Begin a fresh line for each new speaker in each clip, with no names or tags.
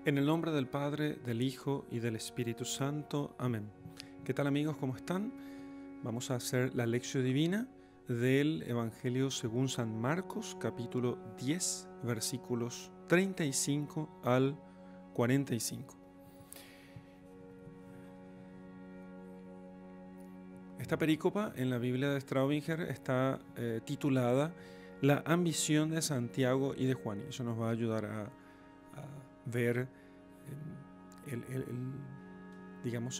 En el nombre del Padre, del Hijo y del Espíritu Santo. Amén. ¿Qué tal, amigos? ¿Cómo están? Vamos a hacer la lección divina del Evangelio según San Marcos, capítulo 10, versículos 35 al 45. Esta perícopa en la Biblia de Straubinger está titulada La ambición de Santiago y de Juan. Y eso nos va a ayudar a ver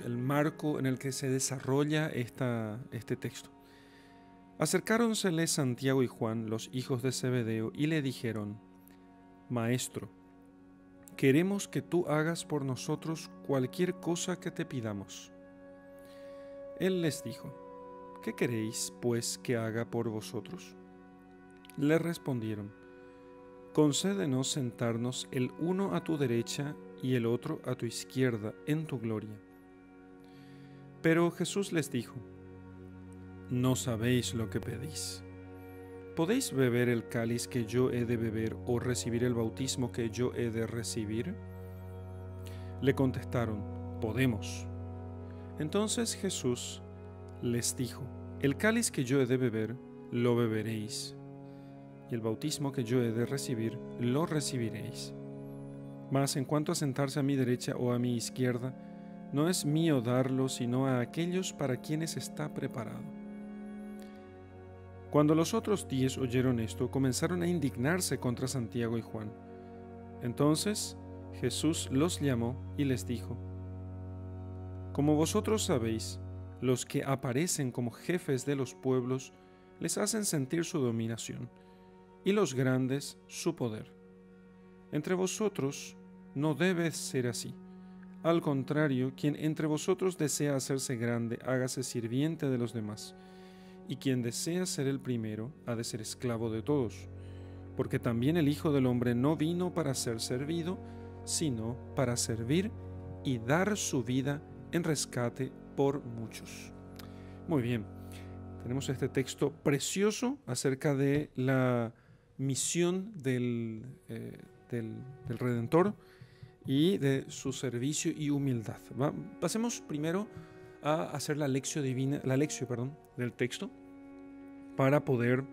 el marco en el que se desarrolla este texto. Acercáronsele Santiago y Juan, los hijos de Zebedeo, y le dijeron: Maestro, queremos que tú hagas por nosotros cualquier cosa que te pidamos. Él les dijo: ¿Qué queréis, pues, que haga por vosotros? Le respondieron: Concédenos sentarnos el uno a tu derecha y el otro a tu izquierda en tu gloria. Pero Jesús les dijo: No sabéis lo que pedís. ¿Podéis beber el cáliz que yo he de beber o recibir el bautismo que yo he de recibir? Le contestaron: Podemos. Entonces Jesús les dijo: El cáliz que yo he de beber, lo beberéis, y el bautismo que yo he de recibir, lo recibiréis. Mas en cuanto a sentarse a mi derecha o a mi izquierda, no es mío darlo, sino a aquellos para quienes está preparado. Cuando los otros 10 oyeron esto, comenzaron a indignarse contra Santiago y Juan. Entonces Jesús los llamó y les dijo: Como vosotros sabéis, los que aparecen como jefes de los pueblos les hacen sentir su dominación, y los grandes su poder. Entre vosotros no debe ser así. Al contrario, quien entre vosotros desea hacerse grande, hágase sirviente de los demás, y quien desea ser el primero, ha de ser esclavo de todos, porque también el Hijo del Hombre no vino para ser servido, sino para servir y dar su vida en rescate por muchos. Muy bien, tenemos este texto precioso acerca de la misión del Redentor y de su servicio y humildad. Pasemos primero a hacer la lección del texto para poder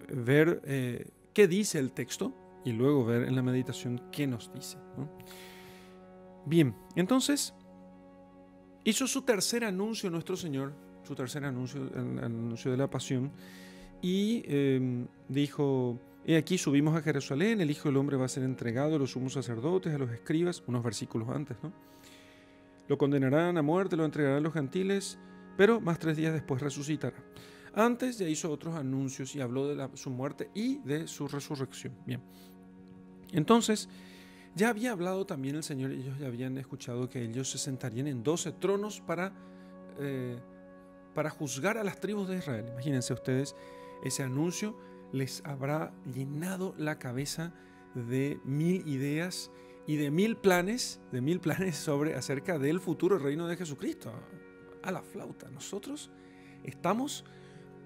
ver qué dice el texto y luego ver en la meditación qué nos dice, ¿no? Bien, entonces hizo su tercer anuncio nuestro Señor, su tercer anuncio, el anuncio de la pasión, y dijo: He aquí subimos a Jerusalén, el Hijo del Hombre va a ser entregado a los sumos sacerdotes, a los escribas, unos versículos antes, ¿no? Lo condenarán a muerte, lo entregarán a los gentiles, pero más 3 días después resucitará. Antes ya hizo otros anuncios y habló de su muerte y de su resurrección. Bien, entonces ya había hablado también el Señor, ellos ya habían escuchado que ellos se sentarían en 12 tronos para juzgar a las tribus de Israel. Imagínense ustedes, ese anuncio les habrá llenado la cabeza de 1000 ideas y de 1000 planes acerca del futuro reino de Jesucristo. A la flauta, nosotros estamos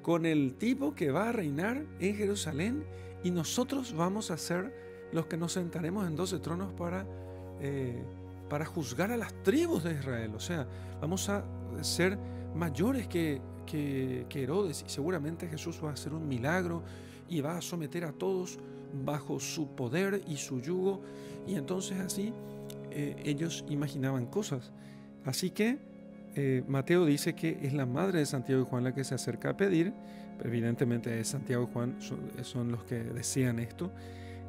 con el tipo que va a reinar en Jerusalén y nosotros vamos a ser los que nos sentaremos en 12 tronos para juzgar a las tribus de Israel. O sea, vamos a ser mayores que Herodes, y seguramente Jesús va a hacer un milagro y va a someter a todos bajo su poder y su yugo. Y entonces así ellos imaginaban cosas. Así que Mateo dice que es la madre de Santiago y Juan la que se acerca a pedir. Evidentemente Santiago y Juan son los que desean esto,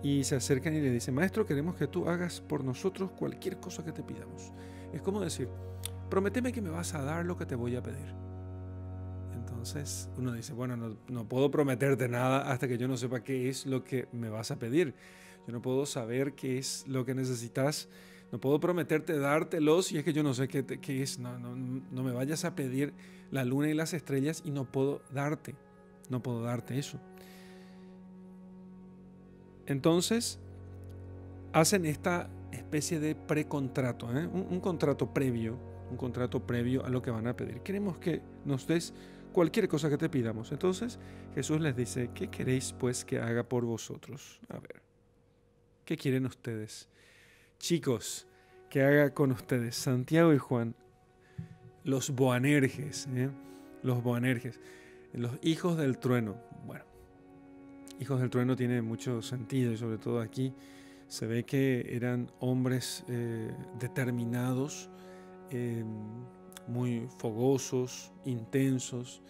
y se acercan y le dicen: Maestro, queremos que tú hagas por nosotros cualquier cosa que te pidamos. Es como decir: prométeme que me vas a dar lo que te voy a pedir. Entonces uno dice: bueno, no puedo prometerte nada hasta que yo no sepa qué es lo que me vas a pedir. Yo no puedo saber qué es lo que necesitas. No puedo prometerte dártelo si es que yo no sé qué es. No me vayas a pedir la luna y las estrellas y no puedo darte eso. Entonces hacen esta especie de precontrato, un contrato previo a lo que van a pedir. Queremos que nos des cualquier cosa que te pidamos. Entonces Jesús les dice: ¿qué queréis pues que haga por vosotros? A ver, ¿qué quieren ustedes? chicos, que haga con ustedes Santiago y Juan, los Boanerges, los Boanerges, los hijos del trueno. Bueno, hijos del trueno tiene mucho sentido y sobre todo aquí se ve que eran hombres determinados, muy fogosos, intensos.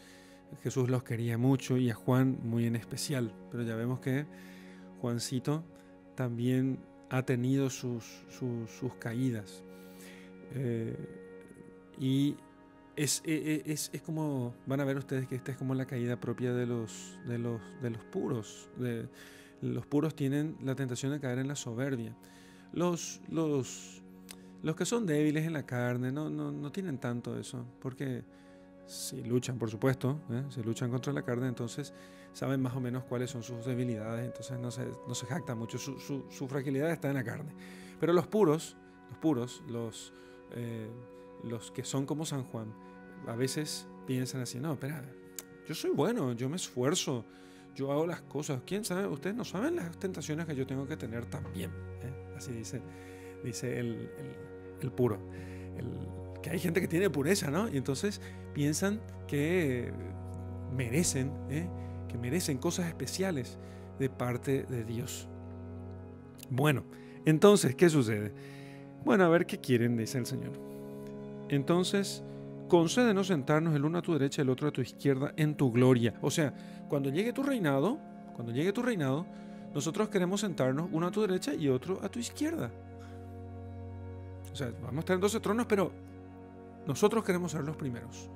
Jesús los quería mucho y a Juan muy en especial, pero ya vemos que Juancito también ha tenido sus caídas. Y es como, van a ver ustedes que esta es como la caída propia de los puros. Los puros tienen la tentación de caer en la soberbia. Los que son débiles en la carne no tienen tanto eso, porque si luchan, por supuesto, si luchan contra la carne, entonces saben más o menos cuáles son sus debilidades, entonces no se jacta mucho, su fragilidad está en la carne. Pero los puros, los que son como San Juan, a veces piensan así, no, espera, yo soy bueno, yo me esfuerzo, yo hago las cosas, quién sabe, ustedes no saben las tentaciones que yo tengo que tener también, así dice el puro, que hay gente que tiene pureza, ¿no? Y entonces piensan que merecen cosas especiales de parte de Dios. Bueno, entonces, ¿qué sucede? Bueno, a ver qué quieren, dice el Señor. Entonces, concédenos sentarnos el uno a tu derecha y el otro a tu izquierda en tu gloria. O sea, cuando llegue tu reinado, nosotros queremos sentarnos uno a tu derecha y otro a tu izquierda. O sea, vamos a tener 12 tronos, pero nosotros queremos ser los primeros.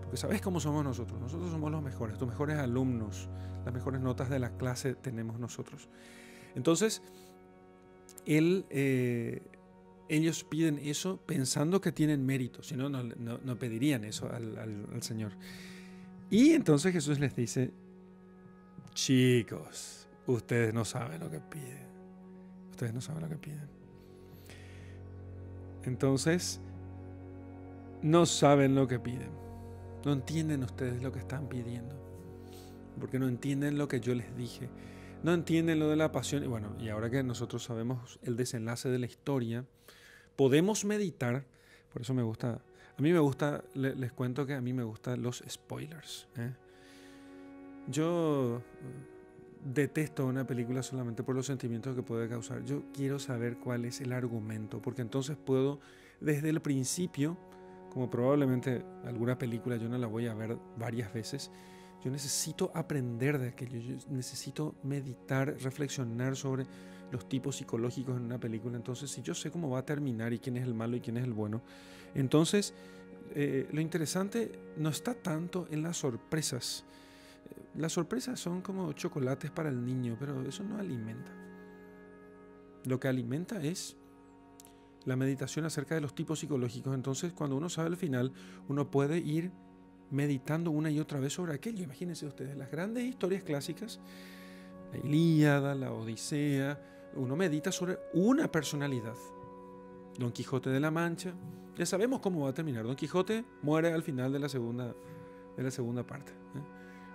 Porque ¿sabes cómo somos nosotros? Nosotros somos los mejores, tus mejores alumnos, las mejores notas de la clase tenemos nosotros. Entonces, ellos piden eso pensando que tienen mérito, si no, no pedirían eso al Señor. Y entonces Jesús les dice, chicos, ustedes no saben lo que piden. Ustedes no saben lo que piden. Entonces, no saben lo que piden. No entienden ustedes lo que están pidiendo. Porque no entienden lo que yo les dije. No entienden lo de la pasión. Y bueno, y ahora que nosotros sabemos el desenlace de la historia, podemos meditar. Por eso me gusta. A mí me gusta, les cuento que a mí me gustan los spoilers. Yo detesto una película solamente por los sentimientos que puede causar. Yo quiero saber cuál es el argumento, porque entonces puedo, desde el principio, como probablemente alguna película yo no la voy a ver varias veces, yo necesito aprender de aquello, yo necesito meditar, reflexionar sobre los tipos psicológicos en una película. Entonces, si yo sé cómo va a terminar y quién es el malo y quién es el bueno, entonces lo interesante no está tanto en las sorpresas. Las sorpresas son como chocolates para el niño, pero eso no alimenta. Lo que alimenta es la meditación acerca de los tipos psicológicos. Entonces, cuando uno sabe el final, uno puede ir meditando una y otra vez sobre aquello. Imagínense ustedes, las grandes historias clásicas, la Ilíada, la Odisea, uno medita sobre una personalidad. Don Quijote de la Mancha, ya sabemos cómo va a terminar. Don Quijote muere al final de la segunda parte.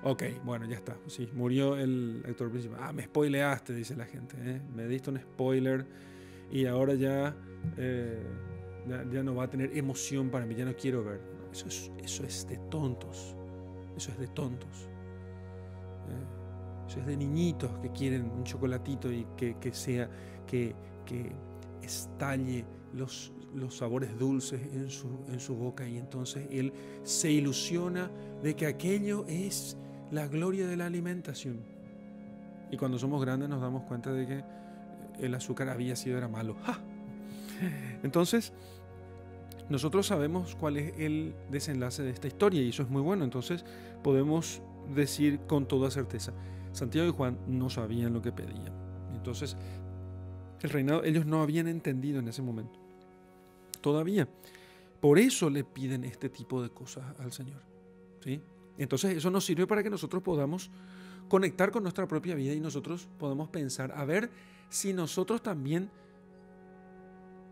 Ok, bueno, ya está. Sí, murió el actor principal. Me spoileaste, dice la gente. Me diste un spoiler y ahora ya no va a tener emoción para mí, ya no quiero ver. No, eso es de tontos. Eso es de tontos. Eso es de niñitos que quieren un chocolatito y que estalle los sabores dulces en su boca, y entonces él se ilusiona de que aquello es la gloria de la alimentación. Y cuando somos grandes nos damos cuenta de que el azúcar era malo. ¡Ja! Entonces, nosotros sabemos cuál es el desenlace de esta historia y eso es muy bueno. Entonces, podemos decir con toda certeza, Santiago y Juan no sabían lo que pedían. Entonces, el reinado, ellos no habían entendido en ese momento. Todavía. Por eso le piden este tipo de cosas al Señor. ¿Sí? Entonces eso nos sirve para que nosotros podamos conectar con nuestra propia vida y nosotros podamos pensar, a ver si nosotros también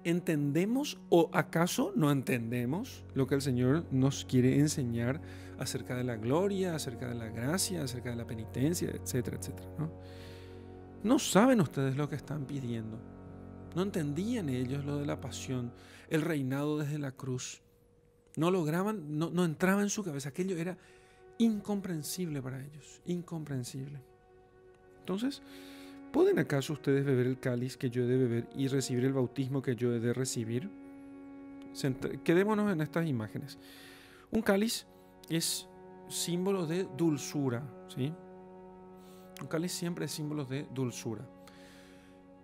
entendemos o acaso no entendemos lo que el Señor nos quiere enseñar acerca de la gloria, acerca de la gracia, acerca de la penitencia, etcétera, etcétera, ¿no? No saben ustedes lo que están pidiendo. No entendían ellos lo de la pasión, el reinado desde la cruz. No lograban, no entraba en su cabeza. Aquello era incomprensible para ellos, incomprensible. Entonces, ¿pueden acaso ustedes beber el cáliz que yo he de beber y recibir el bautismo que yo he de recibir? Quedémonos en estas imágenes. Un cáliz es símbolo de dulzura, ¿sí? Un cáliz siempre es símbolo de dulzura.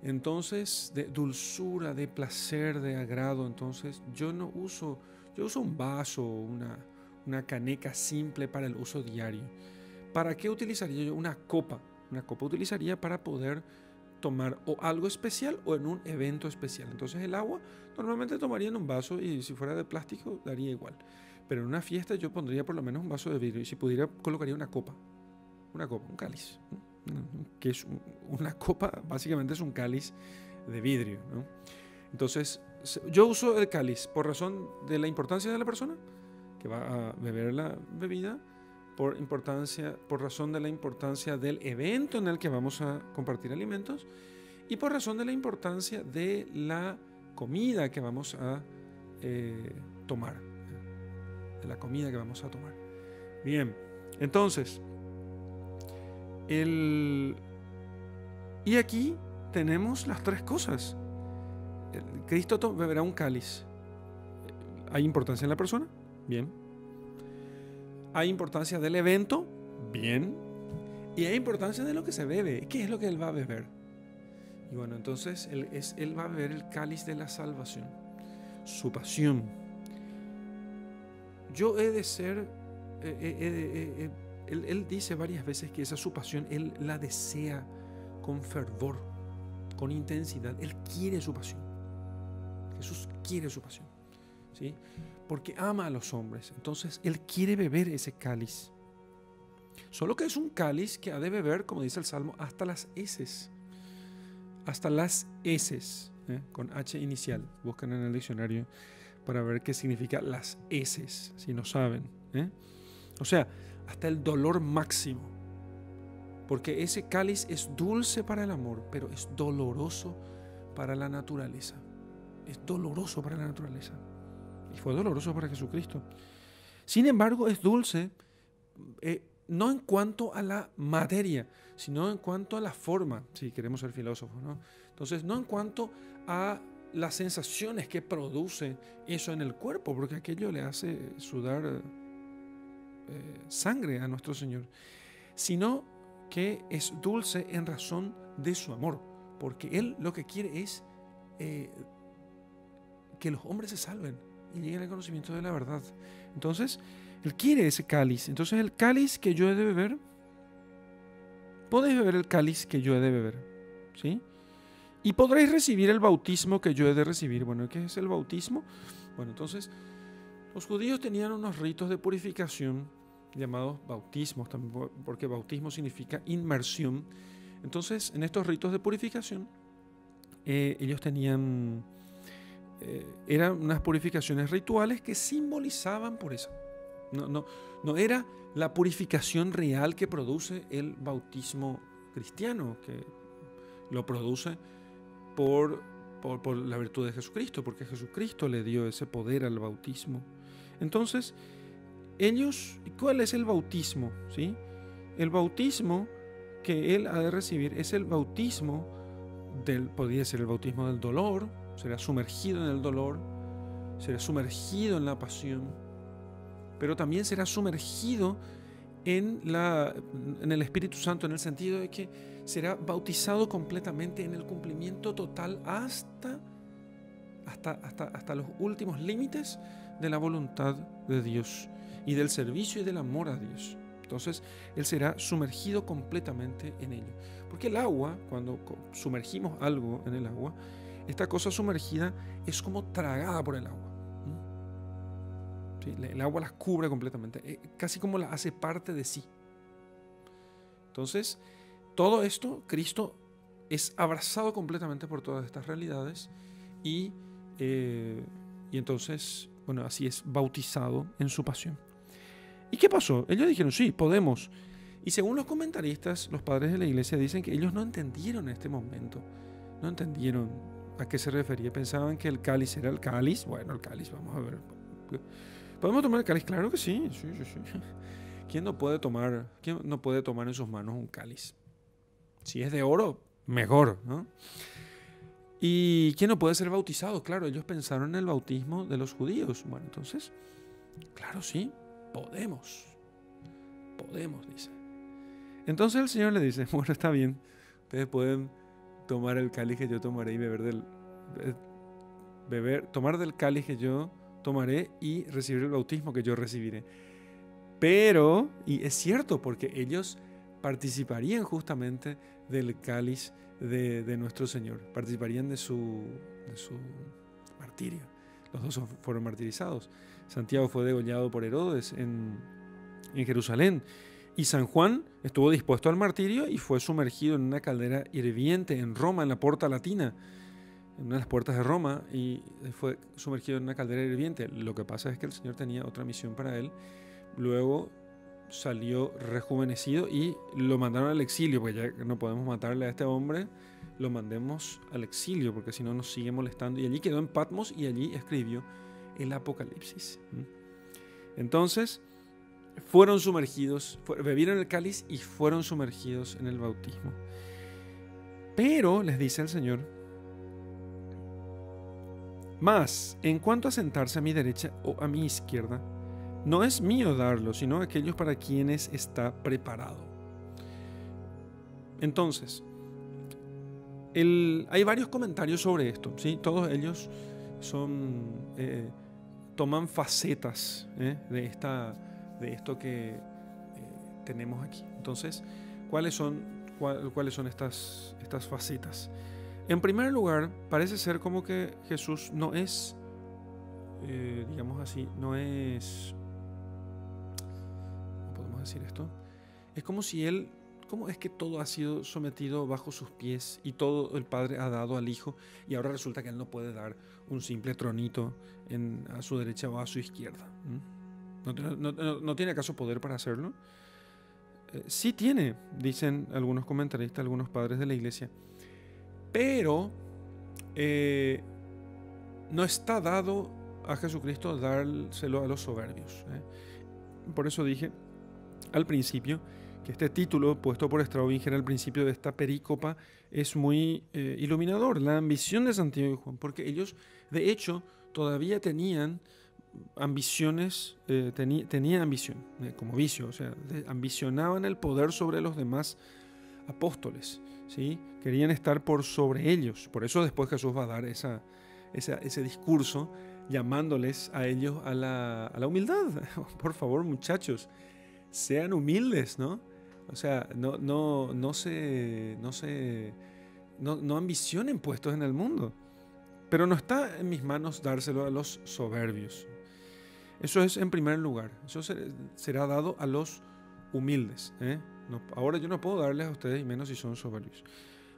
Entonces, de dulzura, de placer, de agrado. Entonces, yo uso un vaso, una caneca simple para el uso diario. ¿Para qué utilizaría yo una copa? Una copa utilizaría para poder tomar o algo especial o en un evento especial. Entonces el agua normalmente tomaría en un vaso y si fuera de plástico daría igual. Pero en una fiesta yo pondría por lo menos un vaso de vidrio y si pudiera colocaría una copa, un cáliz, que es una copa, básicamente es un cáliz de vidrio, ¿no? Entonces yo uso el cáliz por razón de la importancia de la persona que va a beber la bebida, por razón de la importancia del evento en el que vamos a compartir alimentos y por razón de la importancia de la comida que vamos a tomar. De la comida que vamos a tomar. Bien, entonces, y aquí tenemos las tres cosas. Cristo beberá un cáliz. ¿Hay importancia en la persona? Bien. Hay importancia del evento, bien, y hay importancia de lo que se bebe. ¿Qué es lo que él va a beber? Y bueno, entonces él va a beber el cáliz de la salvación, su pasión. Yo he de ser, él dice varias veces que esa su pasión, él la desea con fervor, con intensidad. Él quiere su pasión. Jesús quiere su pasión, ¿sí? Porque ama a los hombres. Entonces, él quiere beber ese cáliz. Solo que es un cáliz que ha de beber, como dice el Salmo, hasta las heces. Hasta las heces, con H inicial. Buscan en el diccionario para ver qué significa las heces, si no saben. O sea, hasta el dolor máximo. Porque ese cáliz es dulce para el amor, pero es doloroso para la naturaleza. Es doloroso para la naturaleza. Y fue doloroso para Jesucristo. Sin embargo, es dulce, no en cuanto a la materia, sino en cuanto a la forma, si queremos ser filósofos, ¿no? Entonces, no en cuanto a las sensaciones que produce eso en el cuerpo, porque aquello le hace sudar sangre a nuestro Señor, sino que es dulce en razón de su amor, porque Él lo que quiere es que los hombres se salven y lleguen al conocimiento de la verdad. Entonces, Él quiere ese cáliz. Entonces, el cáliz que yo he de beber, podéis beber el cáliz que yo he de beber, ¿sí? Y podréis recibir el bautismo que yo he de recibir. Bueno, ¿qué es el bautismo? Bueno, entonces, los judíos tenían unos ritos de purificación llamados bautismos, también porque bautismo significa inmersión. Entonces, en estos ritos de purificación, ellos tenían... eran unas purificaciones rituales que simbolizaban pureza. No era la purificación real que produce el bautismo cristiano, que lo produce por la virtud de Jesucristo, porque Jesucristo le dio ese poder al bautismo. Entonces, ¿cuál es el bautismo? ¿Sí? El bautismo que él ha de recibir es el bautismo podría ser el bautismo del dolor. Será sumergido en el dolor, será sumergido en la pasión, pero también será sumergido en el Espíritu Santo, en el sentido de que será bautizado completamente en el cumplimiento total hasta los últimos límites de la voluntad de Dios y del servicio y del amor a Dios. Entonces, él será sumergido completamente en ello. Porque el agua, cuando sumergimos algo en el agua, esta cosa sumergida es como tragada por el agua. ¿Sí? El agua las cubre completamente, casi como la hace parte de sí. Entonces, todo esto, Cristo es abrazado completamente por todas estas realidades y entonces, bueno, así es bautizado en su pasión. ¿Y qué pasó? Ellos dijeron, sí, podemos. Y según los comentaristas, los padres de la iglesia dicen que ellos no entendieron en este momento, no entendieron a qué se refería. Pensaban que el cáliz era el cáliz. Bueno, el cáliz, vamos a ver. ¿Podemos tomar el cáliz? Claro que sí. Sí. ¿Quién no puede tomar en sus manos un cáliz? Si es de oro, mejor, ¿no? ¿Y quién no puede ser bautizado? Claro, ellos pensaron en el bautismo de los judíos. Bueno, entonces, claro, sí, podemos, dice. Entonces el Señor le dice, bueno, está bien, ustedes pueden tomar el cáliz que yo tomaré y tomar del cáliz que yo tomaré y recibir el bautismo que yo recibiré. Pero, y es cierto, porque ellos participarían justamente del cáliz de nuestro Señor, participarían de su martirio. Los dos fueron martirizados. Santiago fue degollado por Herodes en Jerusalén, y San Juan estuvo dispuesto al martirio y fue sumergido en una caldera hirviente en Roma, en la Porta Latina, en una de las puertas de Roma, y fue sumergido en una caldera hirviente. Lo que pasa es que el Señor tenía otra misión para él. Luego salió rejuvenecido y lo mandaron al exilio, porque ya no podemos matarle a este hombre, lo mandemos al exilio, porque si no nos sigue molestando. Y allí quedó en Patmos y allí escribió el Apocalipsis. Entonces, fueron sumergidos, bebieron el cáliz y fueron sumergidos en el bautismo. Pero, les dice el Señor, mas, en cuanto a sentarse a mi derecha o a mi izquierda, no es mío darlo, sino aquellos para quienes está preparado. Entonces, hay varios comentarios sobre esto, ¿sí? Todos ellos toman facetas de esto que tenemos aquí. Entonces, ¿cuáles son estas facetas? En primer lugar, parece ser como que Jesús no es, digamos así, no es, ¿cómo podemos decir esto? Es como si Él, ¿cómo es que todo ha sido sometido bajo sus pies y todo el Padre ha dado al Hijo, y ahora resulta que Él no puede dar un simple tronito a su derecha o a su izquierda? ¿No tiene acaso poder para hacerlo? Sí tiene, dicen algunos comentaristas, algunos padres de la iglesia, pero no está dado a Jesucristo dárselo a los soberbios. Por eso dije al principio que este título puesto por Straubinger al principio de esta perícopa es muy iluminador, la ambición de Santiago y Juan, porque ellos de hecho todavía tenían ambiciones, tenían ambición como vicio, o sea, ambicionaban el poder sobre los demás apóstoles, ¿sí? Querían estar por sobre ellos. Por eso después Jesús va a dar ese discurso llamándoles a ellos a la humildad. Por favor, muchachos, sean humildes, ¿no? O sea, no ambicionen puestos en el mundo. Pero no está en mis manos dárselo a los soberbios. Eso es en primer lugar. Eso será dado a los humildes. Ahora yo no puedo darles a ustedes, y menos si son soberbios.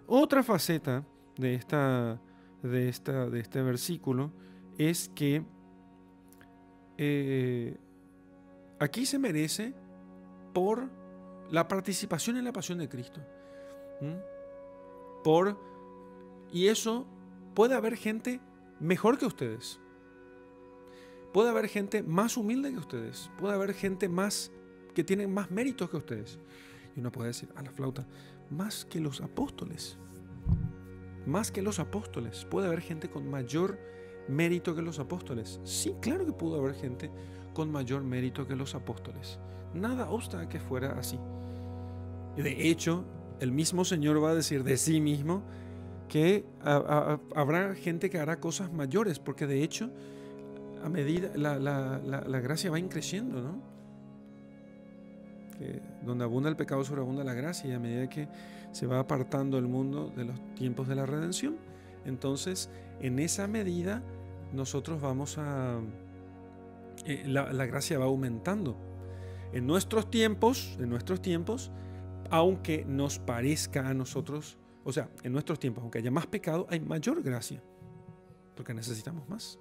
Otra faceta de este versículo es que aquí se merece por la participación en la pasión de Cristo. Y eso puede haber gente mejor que ustedes. Puede haber gente más humilde que ustedes. Puede haber gente que tiene más méritos que ustedes. Y uno puede decir, a la flauta, más que los apóstoles. Más que los apóstoles. ¿Puede haber gente con mayor mérito que los apóstoles? Sí, claro que pudo haber gente con mayor mérito que los apóstoles. Nada obsta a que fuera así. Y de hecho, el mismo Señor va a decir de sí mismo que habrá gente que hará cosas mayores, porque de hecho, a medida la gracia va increciendo, ¿no? Que donde abunda el pecado, sobreabunda la gracia, y a medida que se va apartando el mundo de los tiempos de la redención, entonces en esa medida nosotros vamos la gracia va aumentando. En nuestros tiempos, aunque nos parezca a nosotros, o sea, en nuestros tiempos, aunque haya más pecado, hay mayor gracia, porque necesitamos más.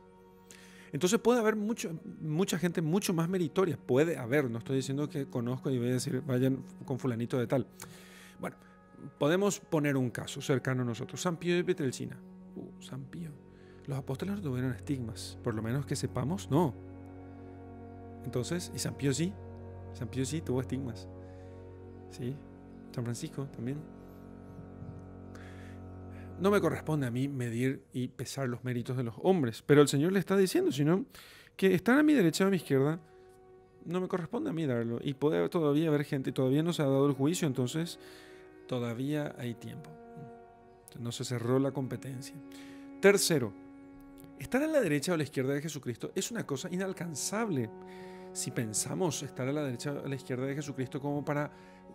Entonces puede haber mucha gente mucho más meritoria. Puede haber, no estoy diciendo que conozco y voy a decir, vayan con fulanito de tal. Bueno, podemos poner un caso cercano a nosotros. San Pío de Pietrelcina. San Pío. Los apóstoles no tuvieron estigmas, por lo menos que sepamos, no. Entonces, y San Pío sí tuvo estigmas. ¿Sí? San Francisco también. No me corresponde a mí medir y pesar los méritos de los hombres, pero el Señor le está diciendo, sino que están a mi derecha o a mi izquierda, no me corresponde a mí darlo. Y puede todavía haber gente, todavía no se ha dado el juicio, entonces todavía hay tiempo. No se cerró la competencia. Tercero, estar a la derecha o a la izquierda de Jesucristo es una cosa inalcanzable. Si pensamos estar a la derecha o a la izquierda de Jesucristo como para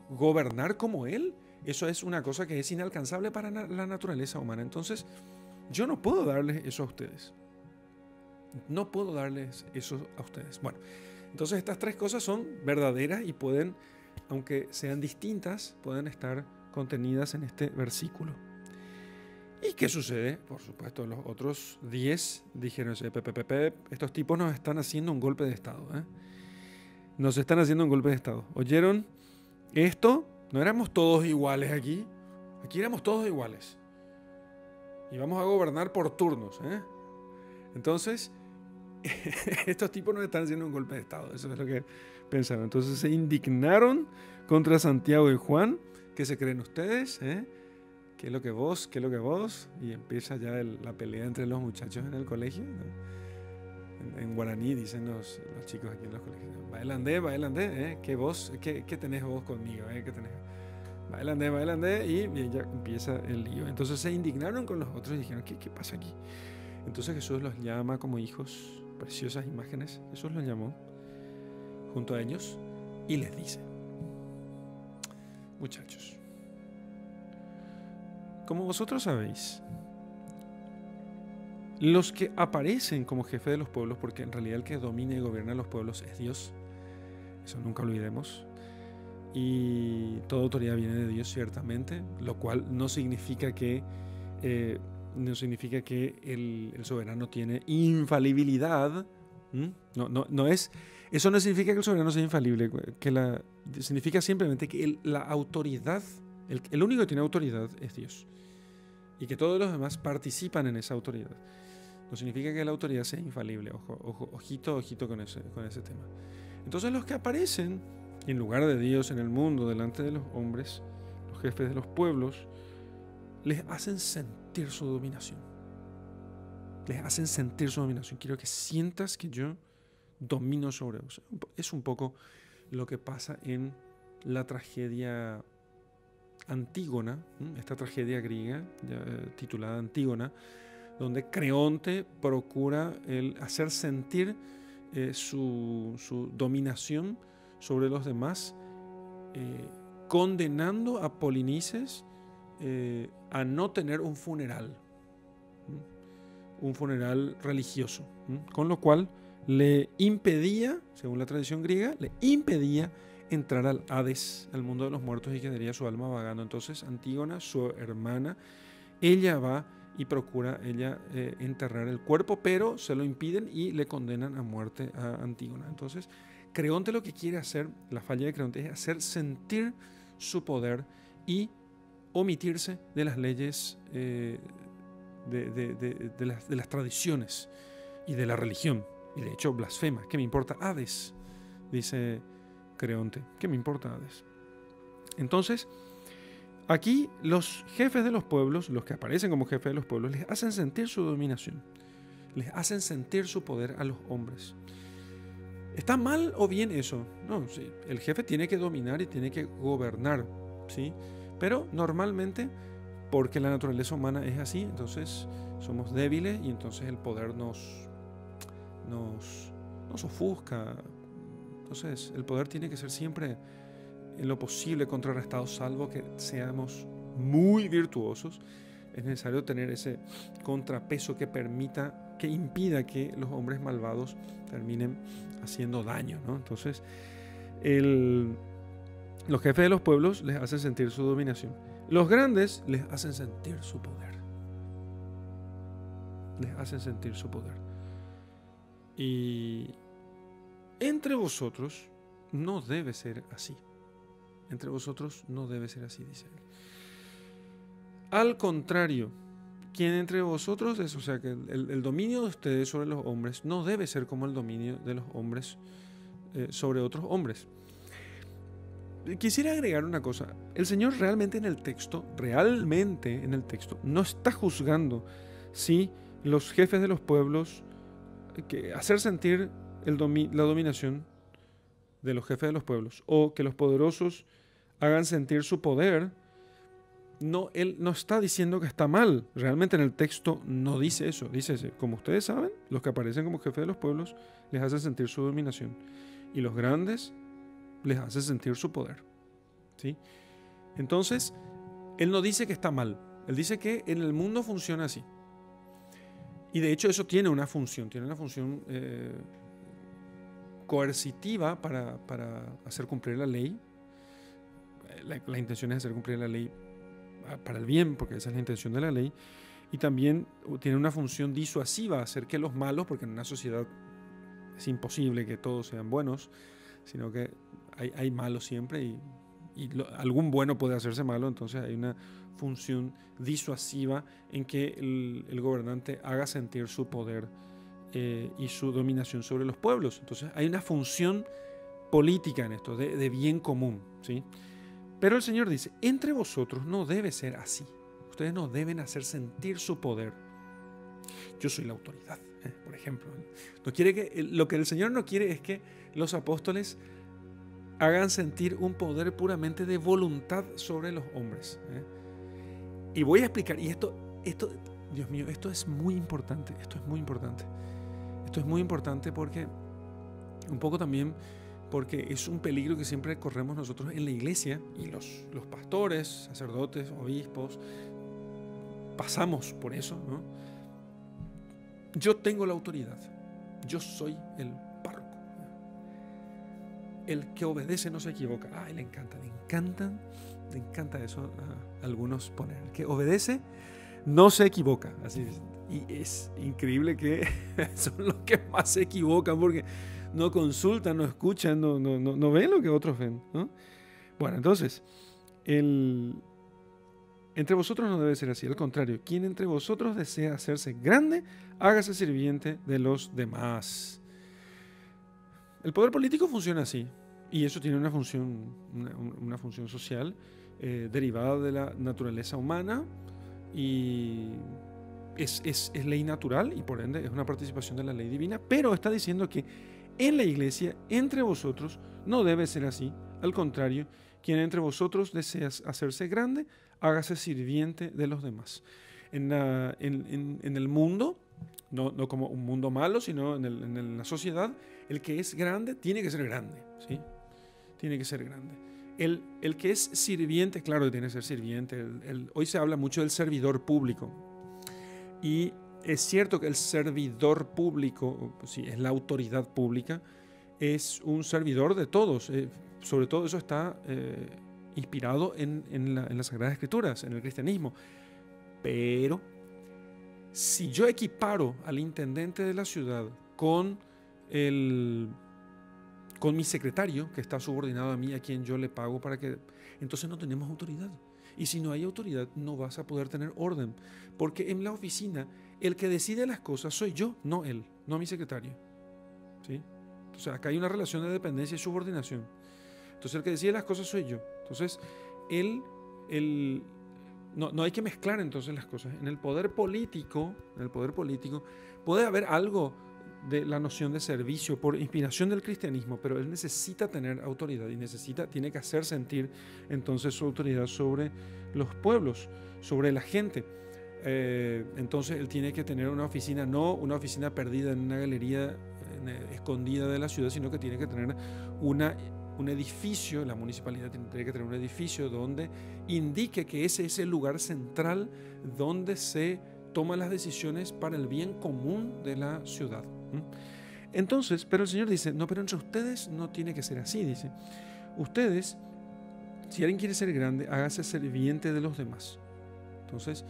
gobernar como Él, eso es una cosa que es inalcanzable para la naturaleza humana. Entonces, yo no puedo darles eso a ustedes. No puedo darles eso a ustedes. Bueno, entonces estas tres cosas son verdaderas y pueden, aunque sean distintas, pueden estar contenidas en este versículo. ¿Y qué sucede? Por supuesto, los otros 10 dijeron, estos tipos nos están haciendo un golpe de Estado. Nos están haciendo un golpe de Estado. ¿Oyeron esto? No éramos todos iguales aquí. Aquí éramos todos iguales. Y vamos a gobernar por turnos. Entonces, estos tipos nos están haciendo un golpe de Estado. Eso es lo que pensaron. Entonces se indignaron contra Santiago y Juan. ¿Qué se creen ustedes? ¿Qué es lo que vos? ¿Qué es lo que vos? Y empieza ya la pelea entre los muchachos en el colegio, ¿no? En guaraní dicen los chicos aquí en los colegios. Bailandé, ¿qué vos? ¿Qué tenés vos conmigo? ¿Qué tenés? Bailandé, y ya empieza el lío. Entonces se indignaron con los otros y dijeron, ¿qué pasa aquí? Entonces Jesús los llama como hijos, preciosas imágenes. Jesús los llamó junto a ellos y les dice, muchachos, como vosotros sabéis, los que aparecen como jefe de los pueblos, porque en realidad el que domina y gobierna los pueblos es Dios, eso nunca olvidemos, y toda autoridad viene de Dios ciertamente, lo cual no significa que el soberano tiene infalibilidad. No es, eso no significa que el soberano sea infalible, significa simplemente que la autoridad, el único que tiene autoridad es Dios, y que todos los demás participan en esa autoridad. No significa que la autoridad sea infalible. Ojito con ese tema. Entonces los que aparecen en lugar de Dios en el mundo, delante de los hombres, los jefes de los pueblos, les hacen sentir su dominación. Les hacen sentir su dominación. Quiero que sientas que yo domino sobre vos. Es un poco lo que pasa en la tragedia Antígona, esta tragedia griega titulada Antígona, donde Creonte procura hacer sentir su dominación sobre los demás, condenando a Polinices a no tener un funeral religioso, con lo cual le impedía, según la tradición griega, le impedía entrar al Hades, al mundo de los muertos, y quedaría su alma vagando. Entonces Antígona, su hermana, ella va y procura enterrar el cuerpo, pero se lo impiden y le condenan a muerte a Antígona. Entonces Creonte lo que quiere hacer, la falla de Creonte, es hacer sentir su poder y omitirse de las leyes de las tradiciones y de la religión. Y de hecho blasfema. ¿Qué me importa Hades? Dice Creonte. ¿Qué me importa Hades? Entonces, aquí los jefes de los pueblos, los que aparecen como jefes de los pueblos, les hacen sentir su dominación. Les hacen sentir su poder a los hombres. ¿Está mal o bien eso? No, sí, el jefe tiene que dominar y tiene que gobernar, ¿sí? Pero normalmente, porque la naturaleza humana es así, entonces somos débiles y entonces el poder nos ofusca. Entonces el poder tiene que ser siempre en lo posible contrarrestado, salvo que seamos muy virtuosos. Es necesario tener ese contrapeso que impida que los hombres malvados terminen haciendo daño, ¿no? Entonces, los jefes de los pueblos les hacen sentir su dominación. Los grandes les hacen sentir su poder. Les hacen sentir su poder. Y entre vosotros no debe ser así. Entre vosotros no debe ser así, dice él. Al contrario, ¿Quién entre vosotros es? O sea, que el dominio de ustedes sobre los hombres no debe ser como el dominio de los hombres sobre otros hombres. Quisiera agregar una cosa. El Señor realmente en el texto, no está juzgando si los jefes de los pueblos, que hacer sentir la dominación de los jefes de los pueblos, o que los poderosos hagan sentir su poder. No, Él no está diciendo que está mal. Realmente en el texto no dice eso. Dice, como ustedes saben, los que aparecen como jefes de los pueblos les hacen sentir su dominación. Y los grandes les hace sentir su poder. ¿Sí? Entonces, Él no dice que está mal. Él dice que en el mundo funciona así. Y de hecho eso tiene una función coercitiva para hacer cumplir la ley. La intención es hacer cumplir la ley para el bien, porque esa es la intención de la ley. Y también tiene una función disuasiva, hacer que los malos, porque en una sociedad es imposible que todos sean buenos, sino que hay malos siempre y algún bueno puede hacerse malo. Entonces hay una función disuasiva en que el gobernante haga sentir su poder y su dominación sobre los pueblos. Entonces hay una función política en esto, de bien común, ¿sí? Pero el Señor dice, entre vosotros no debe ser así. Ustedes no deben hacer sentir su poder. Yo soy la autoridad, por ejemplo. No quiere lo que el Señor no quiere es que los apóstoles hagan sentir un poder puramente de voluntad sobre los hombres. Y voy a explicar, y esto, Dios mío, esto es muy importante. Esto es muy importante porque, un poco también, porque es un peligro que siempre corremos nosotros en la iglesia, y los pastores, sacerdotes, obispos, pasamos por eso, ¿no? Yo tengo la autoridad, yo soy el párroco. El que obedece no se equivoca. Le encanta eso a algunos poner. El que obedece no se equivoca. Así es. Y es increíble que son los que más se equivocan porque no consultan, no escuchan, no ven lo que otros ven, ¿no? Bueno, entonces, entre vosotros no debe ser así. Al contrario, quien entre vosotros desea hacerse grande, hágase sirviente de los demás. El poder político funciona así, y eso tiene una función social derivada de la naturaleza humana, y es ley natural, y por ende es una participación de la ley divina, pero está diciendo que en la iglesia, entre vosotros, no debe ser así. Al contrario, quien entre vosotros desea hacerse grande, hágase sirviente de los demás. En el mundo, no como un mundo malo, sino en la sociedad, el que es grande tiene que ser grande, ¿sí? Tiene que ser grande. El que es sirviente, claro que tiene que ser sirviente. Hoy se habla mucho del servidor público. Y es cierto que el servidor público, sí, es la autoridad pública, es un servidor de todos. Sobre todo eso está inspirado en las Sagradas Escrituras, en el cristianismo. Pero si yo equiparo al intendente de la ciudad con mi secretario, que está subordinado a mí, a quien yo le pago entonces no tenemos autoridad. Y si no hay autoridad, no vas a poder tener orden. Porque en la oficina, el que decide las cosas soy yo, no él, no mi secretario, ¿sí? O sea, acá hay una relación de dependencia y subordinación. Entonces el que decide las cosas soy yo. Entonces, no hay que mezclar entonces las cosas. En el poder político puede haber algo de la noción de servicio por inspiración del cristianismo, pero él necesita tener autoridad y tiene que hacer sentir entonces su autoridad sobre los pueblos, sobre la gente. Entonces él tiene que tener una oficina, no una oficina perdida en una galería escondida de la ciudad, sino que tiene que tener un edificio. La municipalidad tiene que tener un edificio donde indique que ese es el lugar central donde se toman las decisiones para el bien común de la ciudad. Entonces, pero el Señor dice, no, pero entre ustedes no tiene que ser así. Dice, ustedes, si alguien quiere ser grande, hágase sirviente de los demás. Entonces,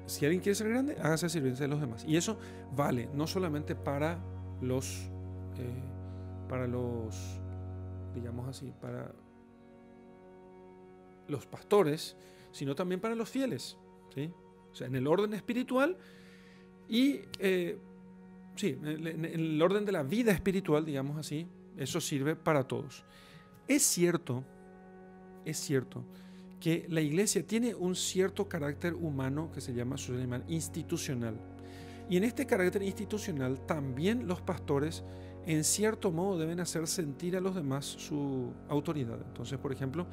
si alguien quiere ser grande, hágase sirviente de los demás. Y eso vale no solamente para los digamos así, para los pastores, sino también para los fieles. ¿sí? O sea, en el orden espiritual y, sí, en el orden de la vida espiritual, digamos así, eso sirve para todos. Es cierto que la iglesia tiene un cierto carácter humano que se llama institucional. Y en este carácter institucional también los pastores en cierto modo deben hacer sentir a los demás su autoridad. Entonces, por ejemplo,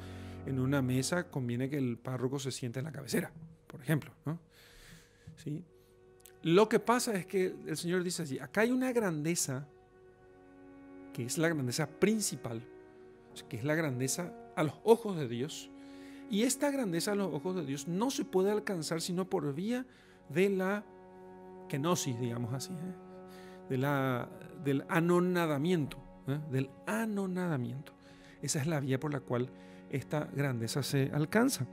en una mesa conviene que el párroco se siente en la cabecera, por ejemplo, ¿no? ¿Sí? Lo que pasa es que el Señor dice así, acá hay una grandeza que es la grandeza principal, que es la grandeza a los ojos de Dios, y esta grandeza a los ojos de Dios no se puede alcanzar sino por vía de la kenosis, digamos así, del anonadamiento, del anonadamiento. Esa es la vía por la cual esta grandeza se alcanza.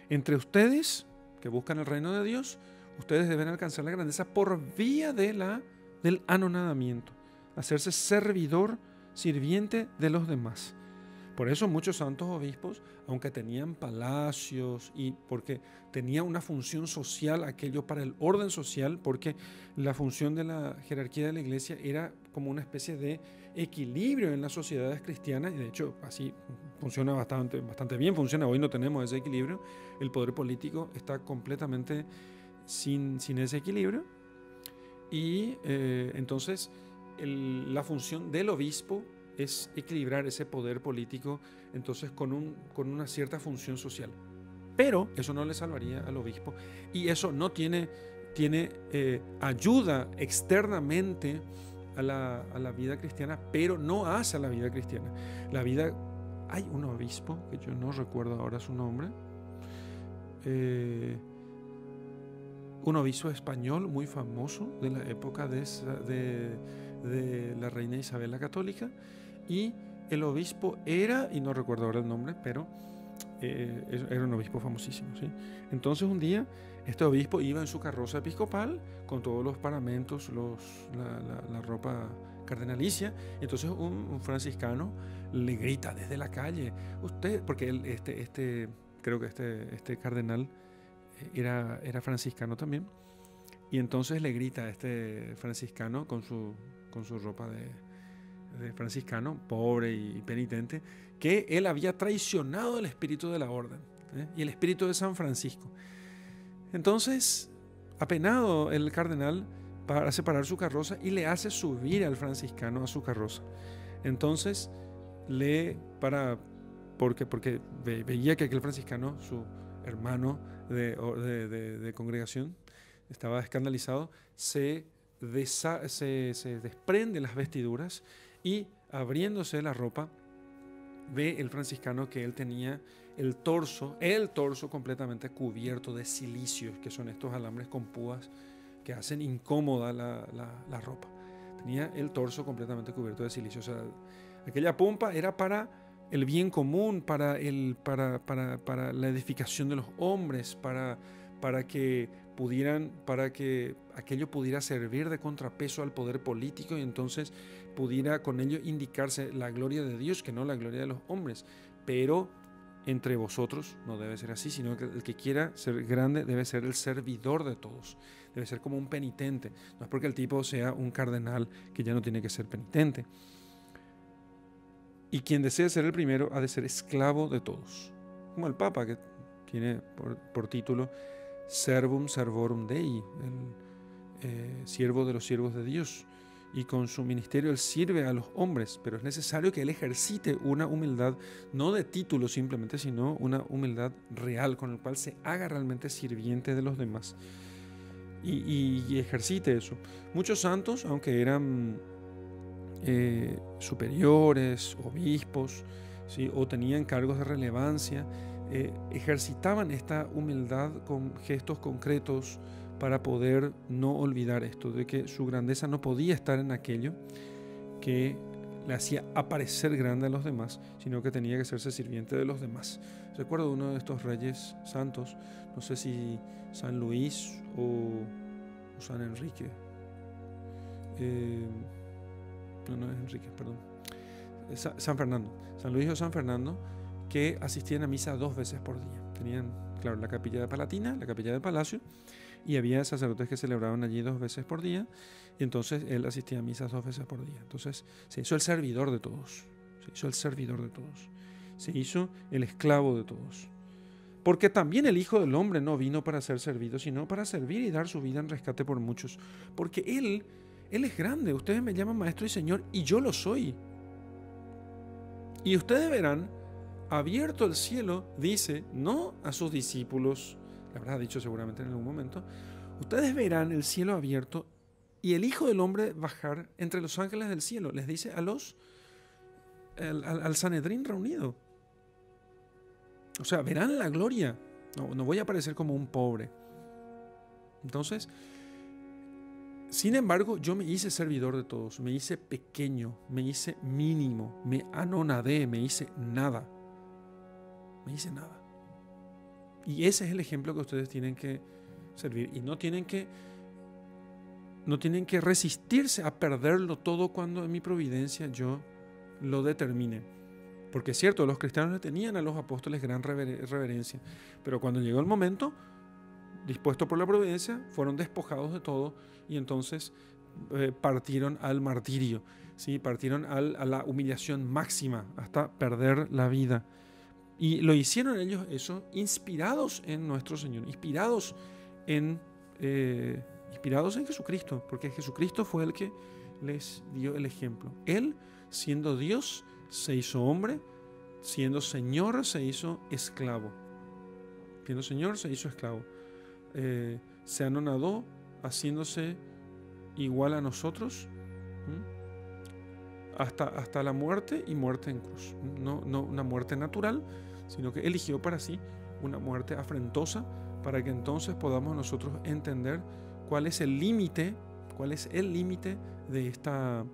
Entre ustedes que buscan el reino de Dios, ustedes deben alcanzar la grandeza por vía del anonadamiento, hacerse servidor, sirviente de los demás. Por eso muchos santos obispos, aunque tenían palacios y porque tenía una función social aquello para el orden social, porque la función de la jerarquía de la iglesia era como una especie de equilibrio en las sociedades cristianas, y de hecho así funciona bastante bien, funciona. Hoy no tenemos ese equilibrio, el poder político está completamente sin ese equilibrio, y entonces la función del obispo es equilibrar ese poder político, entonces con una cierta función social. Pero eso no le salvaría al obispo, y eso no tiene ayuda externamente a la vida cristiana, pero no hace a la vida cristiana. Hay un obispo, que yo no recuerdo ahora su nombre, un obispo español muy famoso de la época de la reina Isabel la Católica, y el obispo era, y no recuerdo ahora el nombre, pero era un obispo famosísimo, ¿sí? Entonces un día este obispo iba en su carroza episcopal con todos los paramentos, la ropa cardenalicia. Entonces un franciscano le grita desde la calle, usted, porque él, creo que este cardenal era franciscano también, y entonces le grita a este franciscano con su ropa de franciscano, pobre y penitente, que él había traicionado el espíritu de la orden, y el espíritu de San Francisco. Entonces, apenado el cardenal para separar su carroza y le hace subir al franciscano a su carroza. Entonces, porque veía que aquel franciscano, su hermano de congregación, estaba escandalizado, se desprende las vestiduras y, abriéndose la ropa, ve el franciscano que él tenía el torso completamente cubierto de cilicios, que son estos alambres con púas que hacen incómoda la ropa. Tenía el torso completamente cubierto de cilicios. O sea, aquella pompa era para el bien común, para la edificación de los hombres, para que aquello pudiera servir de contrapeso al poder político, y entonces pudiera con ello indicarse la gloria de Dios, que no la gloria de los hombres. Pero entre vosotros no debe ser así, sino que el que quiera ser grande debe ser el servidor de todos, debe ser como un penitente. No es porque el tipo sea un cardenal que ya no tiene que ser penitente. Y quien desee ser el primero ha de ser esclavo de todos, como el Papa, que tiene por título Servum Servorum Dei, el siervo de los siervos de Dios, y con su ministerio él sirve a los hombres, pero es necesario que él ejercite una humildad, no de título simplemente, sino una humildad real, con el cual se haga realmente sirviente de los demás, y ejercite eso. Muchos santos, aunque eran superiores, obispos, ¿sí?, o tenían cargos de relevancia, ejercitaban esta humildad con gestos concretos para poder no olvidar esto, de que su grandeza no podía estar en aquello que le hacía aparecer grande a los demás, sino que tenía que hacerse sirviente de los demás. Recuerdo uno de estos reyes santos, no sé si San Luis o San Enrique, no es Enrique, perdón, San Fernando, San Luis o San Fernando, que asistían a misa 2 veces por día. Tenían, claro, la capilla de Palatina, la capilla del palacio, y había sacerdotes que celebraban allí 2 veces por día, y entonces él asistía a misas 2 veces por día. Entonces se hizo el servidor de todos, se hizo el servidor de todos, se hizo el esclavo de todos. Porque también el Hijo del Hombre no vino para ser servido, sino para servir y dar su vida en rescate por muchos. Porque Él es grande. Ustedes me llaman Maestro y Señor, y yo lo soy. Y ustedes verán, abierto el cielo, dice, no a sus discípulos, le habrá dicho seguramente en algún momento, ustedes verán el cielo abierto y el Hijo del Hombre bajar entre los ángeles del cielo. Les dice al Sanedrín reunido. O sea, verán la gloria. No voy a parecer como un pobre. Entonces, sin embargo, yo me hice servidor de todos. Me hice pequeño, me hice mínimo, me anonadé, me hice nada. Me hice nada. Y ese es el ejemplo que ustedes tienen que servir. Y no tienen que resistirse a perderlo todo cuando en mi providencia yo lo determine. Porque es cierto, los cristianos le tenían a los apóstoles gran reverencia, pero cuando llegó el momento, dispuesto por la providencia, fueron despojados de todo y entonces partieron al martirio, ¿sí? Partieron a la humillación máxima hasta perder la vida. Y lo hicieron ellos eso inspirados en nuestro Señor, inspirados en Jesucristo, porque Jesucristo fue el que les dio el ejemplo. Él, siendo Dios, se hizo hombre, siendo Señor se hizo esclavo. Siendo Señor se hizo esclavo. Se anonadó haciéndose igual a nosotros, hasta la muerte y muerte en cruz. No una muerte natural, sino que eligió para sí una muerte afrentosa para que entonces podamos nosotros entender cuál es el límite de esta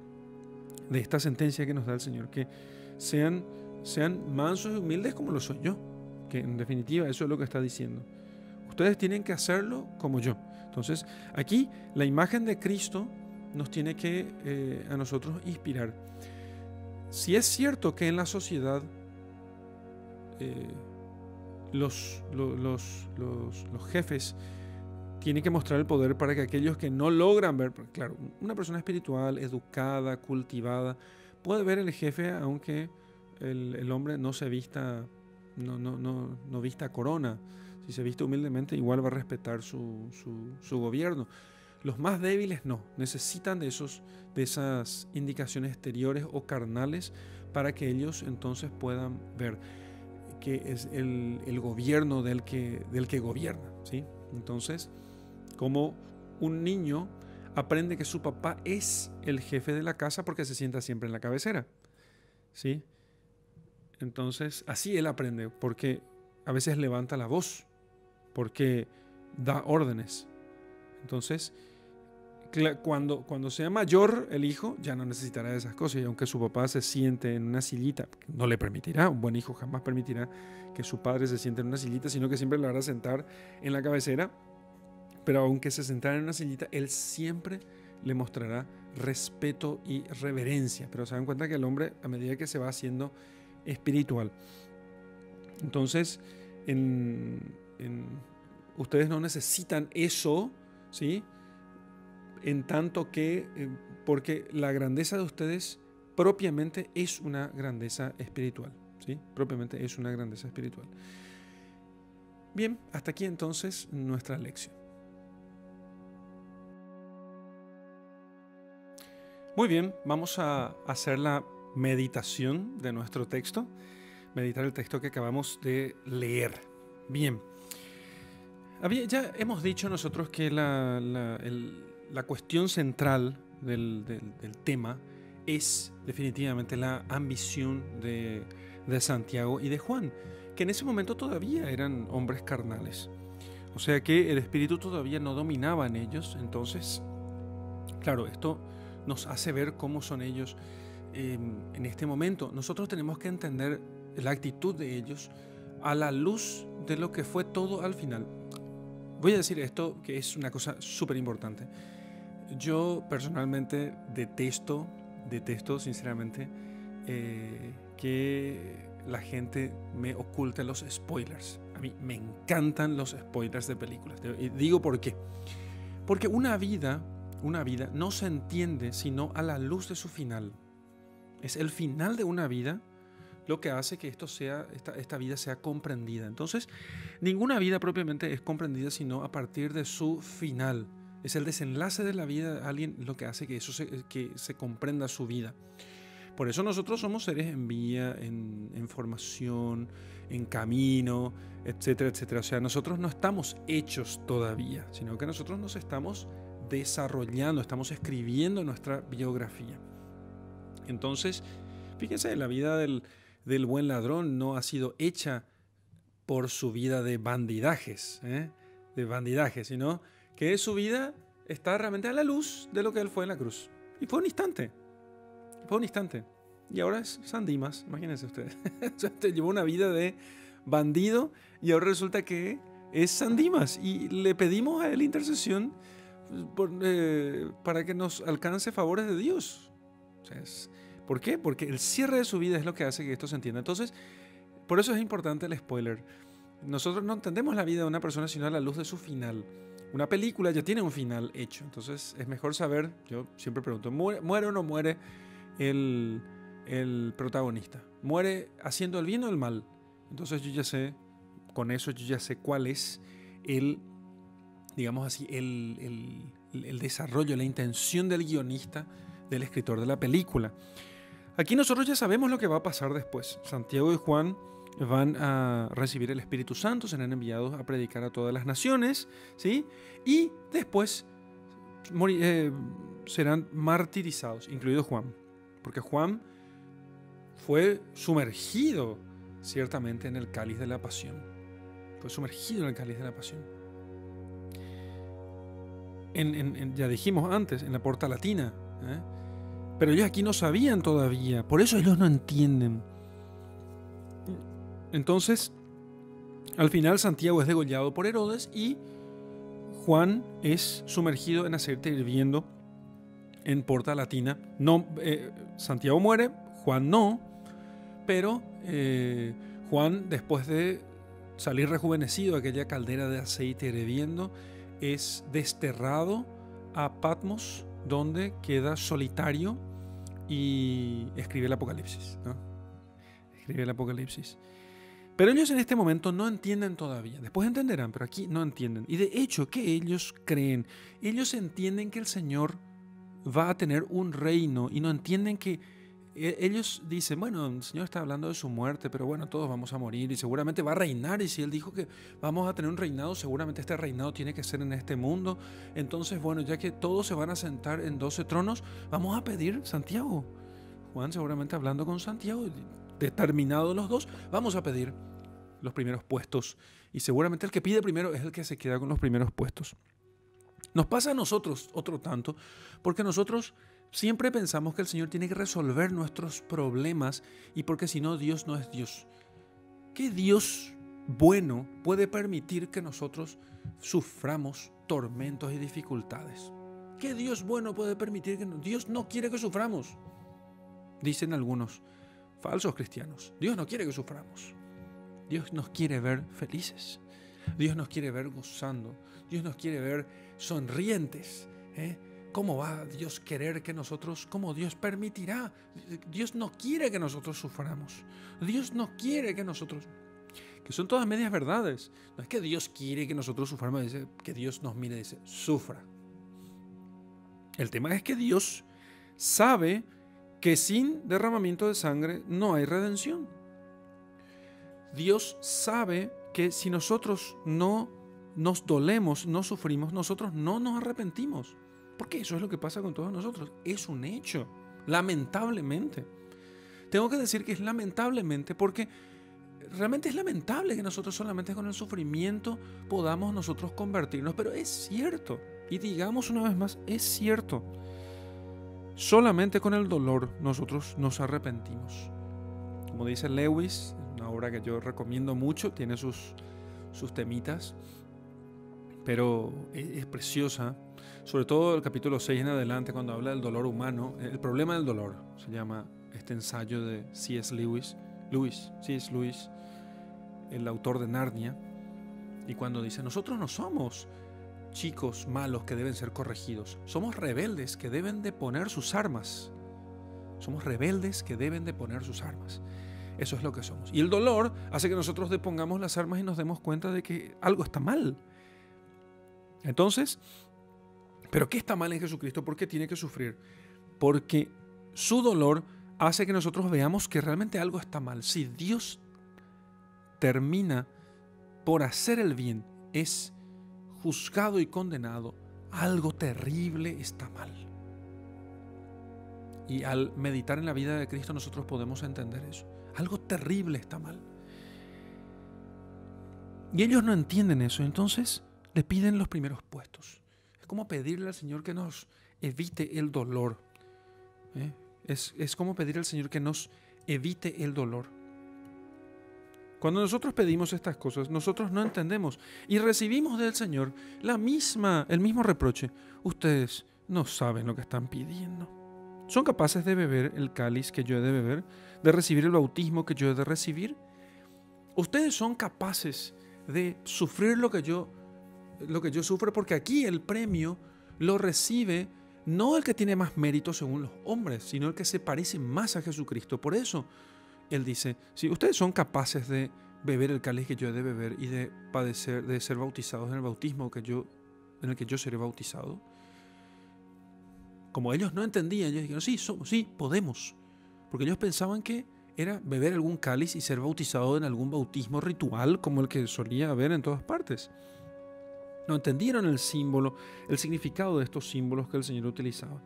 sentencia que nos da el Señor, que sean mansos y humildes como lo soy yo, que en definitiva eso es lo que está diciendo. Ustedes tienen que hacerlo como yo. Entonces aquí la imagen de Cristo nos tiene que a nosotros inspirar. Si es cierto que en la sociedad los jefes tienen que mostrar el poder para que aquellos que no logran ver, claro, una persona espiritual, educada, cultivada, puede ver el jefe aunque el hombre no se vista, no vista corona. Si se viste humildemente, igual va a respetar su gobierno. Los más débiles no, necesitan de esas indicaciones exteriores o carnales para que ellos entonces puedan ver que es el gobierno del que gobierna, ¿sí? Entonces, como un niño aprende que su papá es el jefe de la casa porque se sienta siempre en la cabecera, ¿sí? Entonces, así él aprende, porque a veces levanta la voz, porque da órdenes. Entonces, cuando sea mayor el hijo, ya no necesitará de esas cosas. Y aunque su papá se siente en una sillita, no le permitirá, un buen hijo jamás permitirá que su padre se siente en una sillita, sino que siempre le hará sentar en la cabecera. Pero aunque se sentara en una sillita, él siempre le mostrará respeto y reverencia. Pero se dan cuenta que el hombre, a medida que se va haciendo espiritual, entonces ustedes no necesitan eso, ¿sí? En tanto que, porque la grandeza de ustedes propiamente es una grandeza espiritual, ¿sí? Propiamente es una grandeza espiritual. Bien, hasta aquí entonces nuestra lección. Muy bien, vamos a hacer la meditación de nuestro texto, meditar el texto que acabamos de leer. Bien, ya hemos dicho nosotros que la cuestión central del tema es definitivamente la ambición de Santiago y de Juan, que en ese momento todavía eran hombres carnales. O sea que el espíritu todavía no dominaba en ellos. Entonces, claro, esto nos hace ver cómo son ellos en este momento. Nosotros tenemos que entender la actitud de ellos a la luz de lo que fue todo al final. Voy a decir esto, que es una cosa súper importante. Yo personalmente detesto sinceramente que la gente me oculte los spoilers. A mí me encantan los spoilers de películas. Y digo por qué. Porque una vida no se entiende sino a la luz de su final. Es el final de una vida lo que hace que esta vida sea comprendida. Entonces, ninguna vida propiamente es comprendida sino a partir de su final. Es el desenlace de la vida de alguien lo que hace que se comprenda su vida. Por eso nosotros somos seres en vía, en formación, en camino, etcétera, etcétera. O sea, nosotros no estamos hechos todavía, sino que nosotros nos estamos desarrollando, estamos escribiendo nuestra biografía. Entonces, fíjense, la vida del buen ladrón no ha sido hecha por su vida de bandidajes, sino que su vida está realmente a la luz de lo que él fue en la cruz. Y fue un instante. Y ahora es San Dimas, imagínense ustedes. Usted llevó una vida de bandido y ahora resulta que es San Dimas. Y le pedimos a él intercesión para que nos alcance favores de Dios. O sea, ¿por qué? Porque el cierre de su vida es lo que hace que esto se entienda. Entonces, por eso es importante el spoiler. Nosotros no entendemos la vida de una persona sino a la luz de su final. Una película ya tiene un final hecho. Entonces es mejor saber, yo siempre pregunto, ¿muere o no muere el protagonista? ¿Muere haciendo el bien o el mal? Entonces yo ya sé, con eso yo ya sé cuál es digamos así, el desarrollo, la intención del guionista, del escritor de la película. Aquí nosotros ya sabemos lo que va a pasar después. Santiago y Juan van a recibir el Espíritu Santo, serán enviados a predicar a todas las naciones, ¿sí? Y después serán martirizados, incluido Juan, porque Juan fue sumergido ciertamente en el cáliz de la pasión. Ya dijimos antes, en la Porta Latina, pero ellos aquí no sabían todavía, por eso ellos no entienden. Entonces, al final Santiago es degollado por Herodes y Juan es sumergido en aceite hirviendo en Porta Latina. No, Santiago muere, Juan no, pero Juan, después de salir rejuvenecido de aquella caldera de aceite hirviendo, es desterrado a Patmos, donde queda solitario y escribe el Apocalipsis, ¿no? Pero ellos en este momento no entienden todavía. Después entenderán, pero aquí no entienden. Y de hecho, ¿qué ellos creen? Ellos entienden que el Señor va a tener un reino y no entienden que ellos dicen, bueno, el Señor está hablando de su muerte, pero bueno, todos vamos a morir y seguramente va a reinar. Y si Él dijo que vamos a tener un reinado, seguramente este reinado tiene que ser en este mundo. Entonces, bueno, ya que todos se van a sentar en 12 tronos, vamos a pedir Santiago. Juan seguramente hablando con Santiago, determinados los dos, vamos a pedir los primeros puestos. Y seguramente el que pide primero es el que se queda con los primeros puestos. Nos pasa a nosotros otro tanto, porque nosotros siempre pensamos que el Señor tiene que resolver nuestros problemas y porque si no, Dios no es Dios. ¿Qué Dios bueno puede permitir que nosotros suframos tormentos y dificultades? ¿Qué Dios bueno puede permitir que Dios no quiere que suframos? Dicen algunos falsos cristianos. Dios no quiere que suframos. Dios nos quiere ver felices. Dios nos quiere ver gozando. Dios nos quiere ver sonrientes. ¿Cómo va Dios querer que nosotros, cómo Dios permitirá? Dios no quiere que nosotros suframos. Dios no quiere que nosotros, que son todas medias verdades. No es que Dios quiere que nosotros suframos, dice que Dios nos mire y dice, sufra. El tema es que Dios sabe que sin derramamiento de sangre no hay redención. Dios sabe que si nosotros no nos dolemos, no sufrimos, nosotros no nos arrepentimos. Porque eso es lo que pasa con todos nosotros. Es un hecho, lamentablemente. Tengo que decir que es lamentablemente porque realmente es lamentable que nosotros solamente con el sufrimiento podamos nosotros convertirnos. Pero es cierto. Y digamos una vez más, es cierto. Solamente con el dolor nosotros nos arrepentimos. Como dice Lewis, una obra que yo recomiendo mucho, tiene sus temitas, pero es preciosa. Sobre todo el capítulo 6 en adelante, cuando habla del dolor humano, el problema del dolor, se llama este ensayo de C.S. Lewis, el autor de Narnia. Y cuando dice, nosotros no somos chicos malos que deben ser corregidos, somos rebeldes que deben de poner sus armas. Somos rebeldes que deben de poner sus armas. Eso es lo que somos. Y el dolor hace que nosotros depongamos las armas y nos demos cuenta de que algo está mal. Entonces, ¿pero qué está mal en Jesucristo? ¿Por qué tiene que sufrir? Porque su dolor hace que nosotros veamos que realmente algo está mal. Si Dios termina por hacer el bien, es juzgado y condenado, algo terrible está mal. Y al meditar en la vida de Cristo nosotros podemos entender eso. Algo terrible está mal. Y ellos no entienden eso, entonces le piden los primeros puestos. Es como pedirle al Señor que nos evite el dolor. Es como pedirle al Señor que nos evite el dolor. Cuando nosotros pedimos estas cosas, nosotros no entendemos y recibimos del Señor el mismo reproche. Ustedes no saben lo que están pidiendo. ¿Son capaces de beber el cáliz que yo he de beber? ¿De recibir el bautismo que yo he de recibir? Ustedes son capaces de sufrir lo que yo sufro, porque aquí el premio lo recibe no el que tiene más mérito según los hombres, sino el que se parece más a Jesucristo. Por eso Él dice, si ustedes son capaces de beber el cáliz que yo he de beber y de padecer, de ser bautizados en el bautismo en el que yo seré bautizado. Como ellos no entendían, ellos dijeron, sí, podemos. Porque ellos pensaban que era beber algún cáliz y ser bautizado en algún bautismo ritual como el que solía haber en todas partes. No entendieron el símbolo, el significado de estos símbolos que el Señor utilizaba.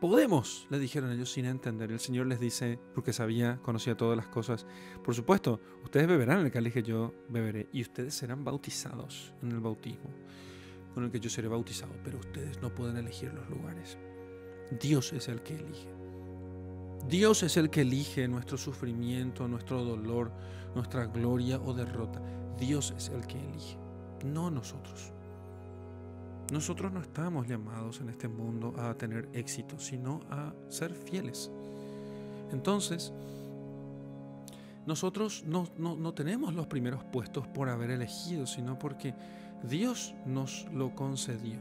Podemos, le dijeron ellos sin entender. El Señor les dice, porque conocía todas las cosas. Por supuesto, ustedes beberán el cáliz que yo beberé y ustedes serán bautizados en el bautismo con el que yo seré bautizado, pero ustedes no pueden elegir los lugares. Dios es el que elige. Dios es el que elige nuestro sufrimiento, nuestro dolor, nuestra gloria o derrota. Dios es el que elige, no nosotros. Nosotros no estamos llamados en este mundo a tener éxito, sino a ser fieles. Entonces, nosotros no tenemos los primeros puestos por haber elegido, sino porque Dios nos lo concedió.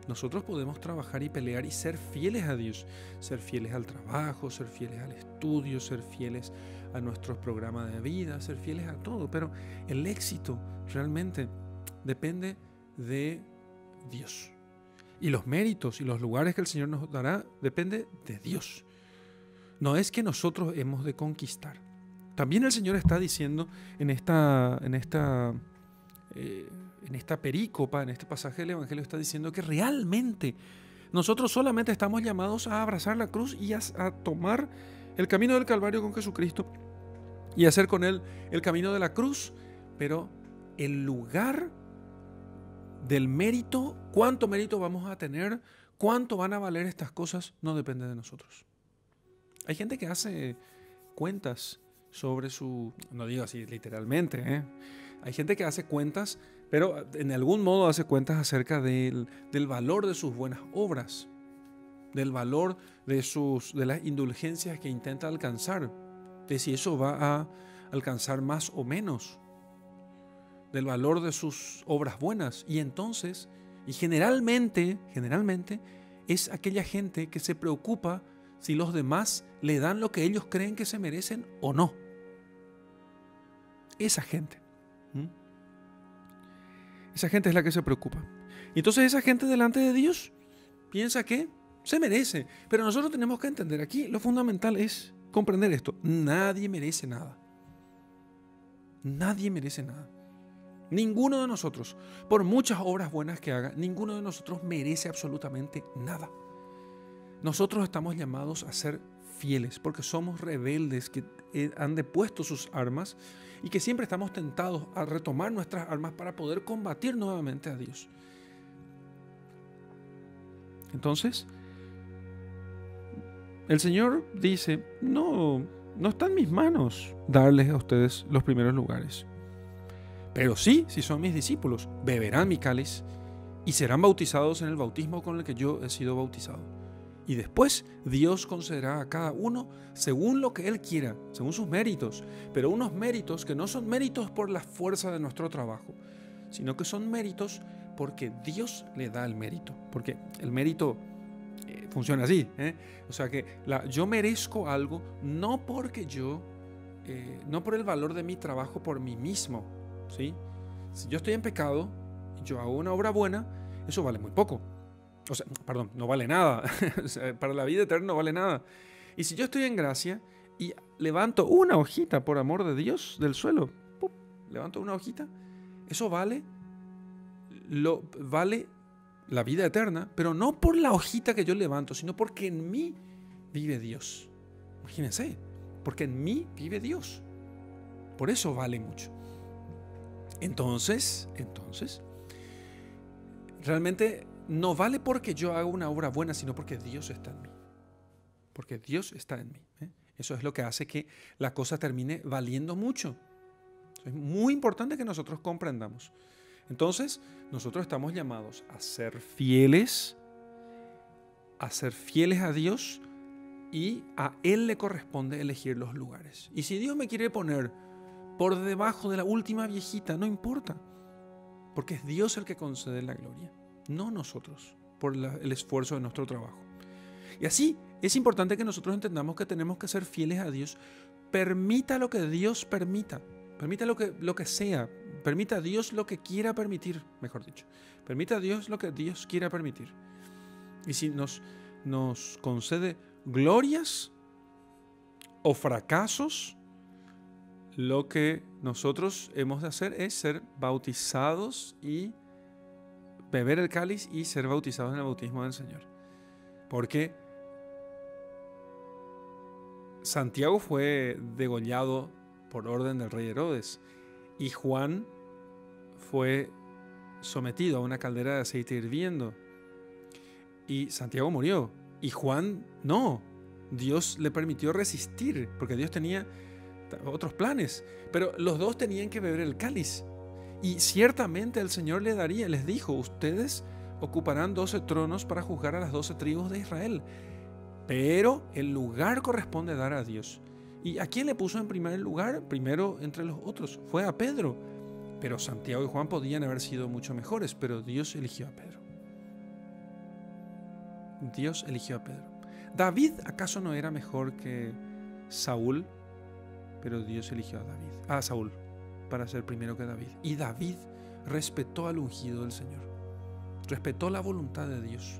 Nosotros podemos trabajar y pelear y ser fieles a Dios, ser fieles al trabajo, ser fieles al estudio, ser fieles a nuestros programas de vida, ser fieles a todo, pero el éxito realmente depende de Dios. Y los méritos y los lugares que el Señor nos dará depende de Dios. No es que nosotros hemos de conquistar. También el Señor está diciendo en esta perícopa, en este pasaje del Evangelio, está diciendo que realmente nosotros solamente estamos llamados a abrazar la cruz y a tomar el camino del Calvario con Jesucristo y hacer con Él el camino de la cruz, pero el lugar del mérito, cuánto mérito vamos a tener, cuánto van a valer estas cosas, no depende de nosotros. Hay gente que hace cuentas sobre no digo así literalmente, hay gente que hace cuentas, pero en algún modo hace cuentas acerca del valor de sus buenas obras, del valor de las indulgencias que intenta alcanzar, de si eso va a alcanzar más o menos, del valor de sus obras buenas. Y entonces, generalmente es aquella gente que se preocupa si los demás le dan lo que ellos creen que se merecen o no. Esa gente. Esa gente es la que se preocupa. Y entonces esa gente delante de Dios piensa que se merece. Pero nosotros tenemos que entender aquí, lo fundamental es comprender esto. Nadie merece nada. Nadie merece nada. Ninguno de nosotros, por muchas obras buenas que haga, ninguno de nosotros merece absolutamente nada. Nosotros estamos llamados a ser fieles porque somos rebeldes que han depuesto sus armas y que siempre estamos tentados a retomar nuestras armas para poder combatir nuevamente a Dios. Entonces, el Señor dice, no está en mis manos darles a ustedes los primeros lugares. Pero sí, si son mis discípulos, beberán mi cáliz y serán bautizados en el bautismo con el que yo he sido bautizado. Y después Dios concederá a cada uno según lo que Él quiera, según sus méritos, pero unos méritos que no son méritos por la fuerza de nuestro trabajo, sino que son méritos porque Dios le da el mérito, porque el mérito funciona así, o sea que yo merezco algo no porque no por el valor de mi trabajo por mí mismo, ¿sí? Si yo estoy en pecado y yo hago una obra buena, eso vale muy poco. O sea, perdón, no vale nada. O sea, para la vida eterna no vale nada. Y si yo estoy en gracia y levanto una hojita por amor de Dios del suelo, ¡pum!, levanto una hojita, eso vale la vida eterna, pero no por la hojita que yo levanto, sino porque en mí vive Dios. Imagínense, porque en mí vive Dios. Por eso vale mucho. Entonces, realmente no vale porque yo haga una obra buena, sino porque Dios está en mí. Porque Dios está en mí. Eso es lo que hace que la cosa termine valiendo mucho. Es muy importante que nosotros comprendamos. Entonces, nosotros estamos llamados a ser fieles a Dios, y a Él le corresponde elegir los lugares. Y si Dios me quiere poner por debajo de la última viejita, no importa, porque es Dios el que concede la gloria, no nosotros, por el esfuerzo de nuestro trabajo. Y así es importante que nosotros entendamos que tenemos que ser fieles a Dios. Permita lo que Dios permita, permita lo que sea, permita a Dios lo que quiera permitir, mejor dicho. Permita a Dios lo que Dios quiera permitir. Y si nos concede glorias o fracasos, lo que nosotros hemos de hacer es ser bautizados y beber el cáliz y ser bautizados en el bautismo del Señor. Porque Santiago fue degollado por orden del rey Herodes y Juan fue sometido a una caldera de aceite hirviendo y Santiago murió y Juan no. Dios le permitió resistir porque Dios tenía otros planes, pero los dos tenían que beber el cáliz. Y ciertamente el Señor les dijo, ustedes ocuparán 12 tronos para juzgar a las 12 tribus de Israel, pero el lugar corresponde dar a Dios. ¿Y a quién le puso en primer lugar? Primero entre los otros, fue a Pedro. Pero Santiago y Juan podían haber sido mucho mejores, pero Dios eligió a Pedro. Dios eligió a Pedro. ¿David acaso no era mejor que Saúl? Pero Dios eligió a Saúl para ser primero que David. Y David respetó al ungido del Señor. Respetó la voluntad de Dios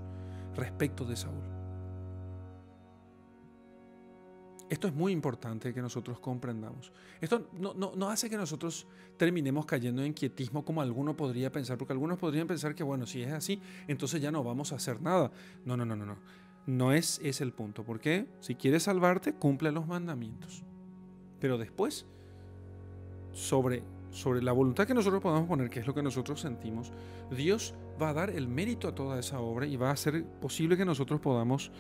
respecto de Saúl. Esto es muy importante que nosotros comprendamos. Esto no hace que nosotros terminemos cayendo en quietismo como alguno podría pensar, porque algunos podrían pensar que, bueno, si es así, entonces ya no vamos a hacer nada. No. No es ese el punto. ¿Por qué? Si quieres salvarte, cumple los mandamientos. Pero después, sobre la voluntad que nosotros podamos poner, que es lo que nosotros sentimos, Dios va a dar el mérito a toda esa obra y va a hacer posible que nosotros podamos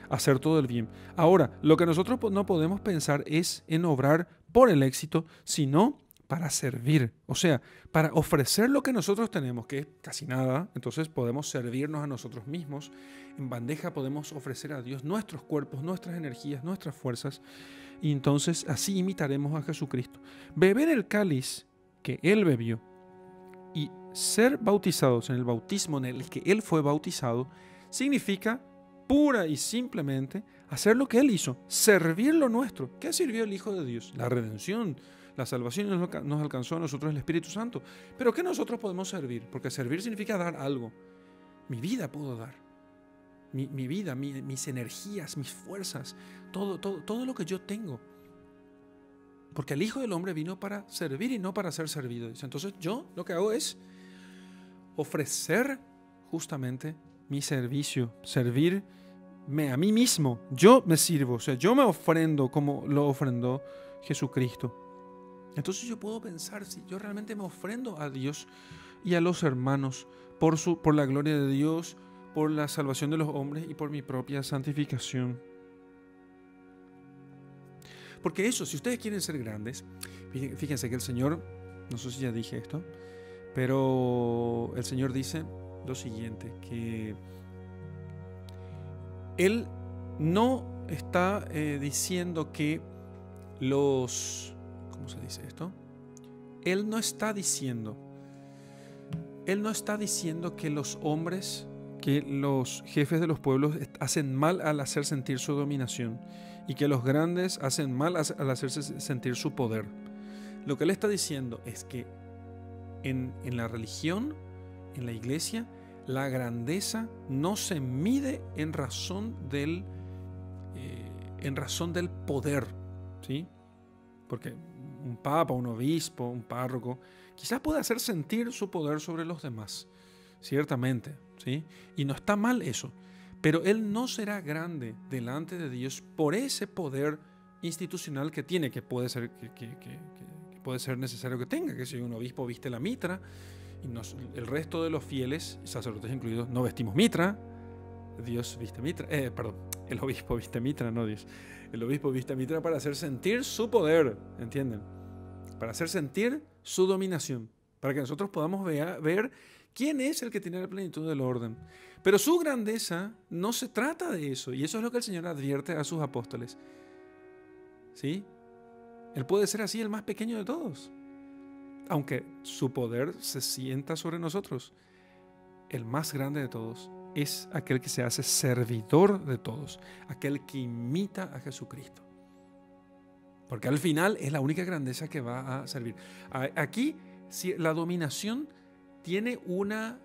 hacer todo el bien. Ahora, lo que nosotros no podemos pensar es en obrar por el éxito, sino para servir. O sea, para ofrecer lo que nosotros tenemos, que es casi nada. Entonces podemos servirnos a nosotros mismos. En bandeja podemos ofrecer a Dios nuestros cuerpos, nuestras energías, nuestras fuerzas. Y entonces así imitaremos a Jesucristo. Beber el cáliz que Él bebió y ser bautizados en el bautismo en el que Él fue bautizado significa pura y simplemente hacer lo que Él hizo, servir lo nuestro. ¿Qué sirvió el Hijo de Dios? La redención, la salvación nos alcanzó a nosotros el Espíritu Santo. ¿Pero qué nosotros podemos servir? Porque servir significa dar algo. Mi vida puedo dar. Mi vida, mis energías, mis fuerzas, todo lo que yo tengo. Porque el Hijo del Hombre vino para servir y no para ser servido. Entonces yo lo que hago es ofrecer justamente mi servicio, servirme a mí mismo. Yo me sirvo, o sea, yo me ofrendo como lo ofrendó Jesucristo. Entonces yo puedo pensar si yo realmente me ofrendo a Dios y a los hermanos por la gloria de Dios, por la salvación de los hombres y por mi propia santificación. Porque eso, si ustedes quieren ser grandes, fíjense que el Señor, no sé si ya dije esto, pero el Señor dice lo siguiente, que Él no está diciendo que ¿cómo se dice esto? Él no está diciendo que los hombres, que los jefes de los pueblos hacen mal al hacer sentir su dominación y que los grandes hacen mal al hacerse sentir su poder. Lo que él está diciendo es que en la religión, en la iglesia, la grandeza no se mide en razón del poder, ¿sí? Porque un papa, un obispo, un párroco, quizás puede hacer sentir su poder sobre los demás, ciertamente, ¿sí? Y no está mal eso, pero él no será grande delante de Dios por ese poder institucional que tiene, que puede ser, que puede ser necesario que tenga, que si un obispo viste la mitra, y el resto de los fieles, sacerdotes incluidos, no vestimos mitra. Dios viste mitra, el obispo viste mitra, no Dios. El obispo viste mitra para hacer sentir su poder, ¿entienden? Para hacer sentir su dominación, para que nosotros podamos ver quién es el que tiene la plenitud del orden. Pero su grandeza no se trata de eso, y eso es lo que el Señor advierte a sus apóstoles. ¿Sí? Él puede ser así el más pequeño de todos, aunque su poder se sienta sobre nosotros. El más grande de todos es aquel que se hace servidor de todos, aquel que imita a Jesucristo. Porque al final es la única grandeza que va a servir. Aquí la dominación tiene una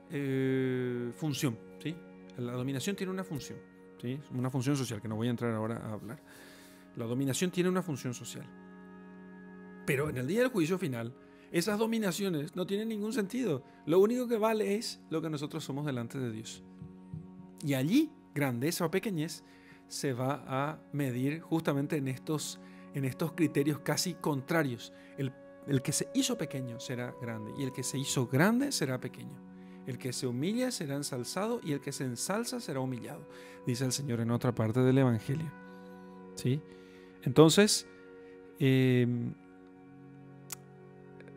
función, ¿sí? La dominación tiene una función, ¿sí? Una función social, que no voy a entrar ahora a hablar. La dominación tiene una función social. Pero en el día del juicio final, esas dominaciones no tienen ningún sentido. Lo único que vale es lo que nosotros somos delante de Dios. Y allí, grandeza o pequeñez se va a medir justamente en estos criterios casi contrarios. El que se hizo pequeño será grande, y el que se hizo grande será pequeño. El que se humilla será ensalzado, y el que se ensalza será humillado, dice el Señor en otra parte del Evangelio. ¿Sí? Entonces,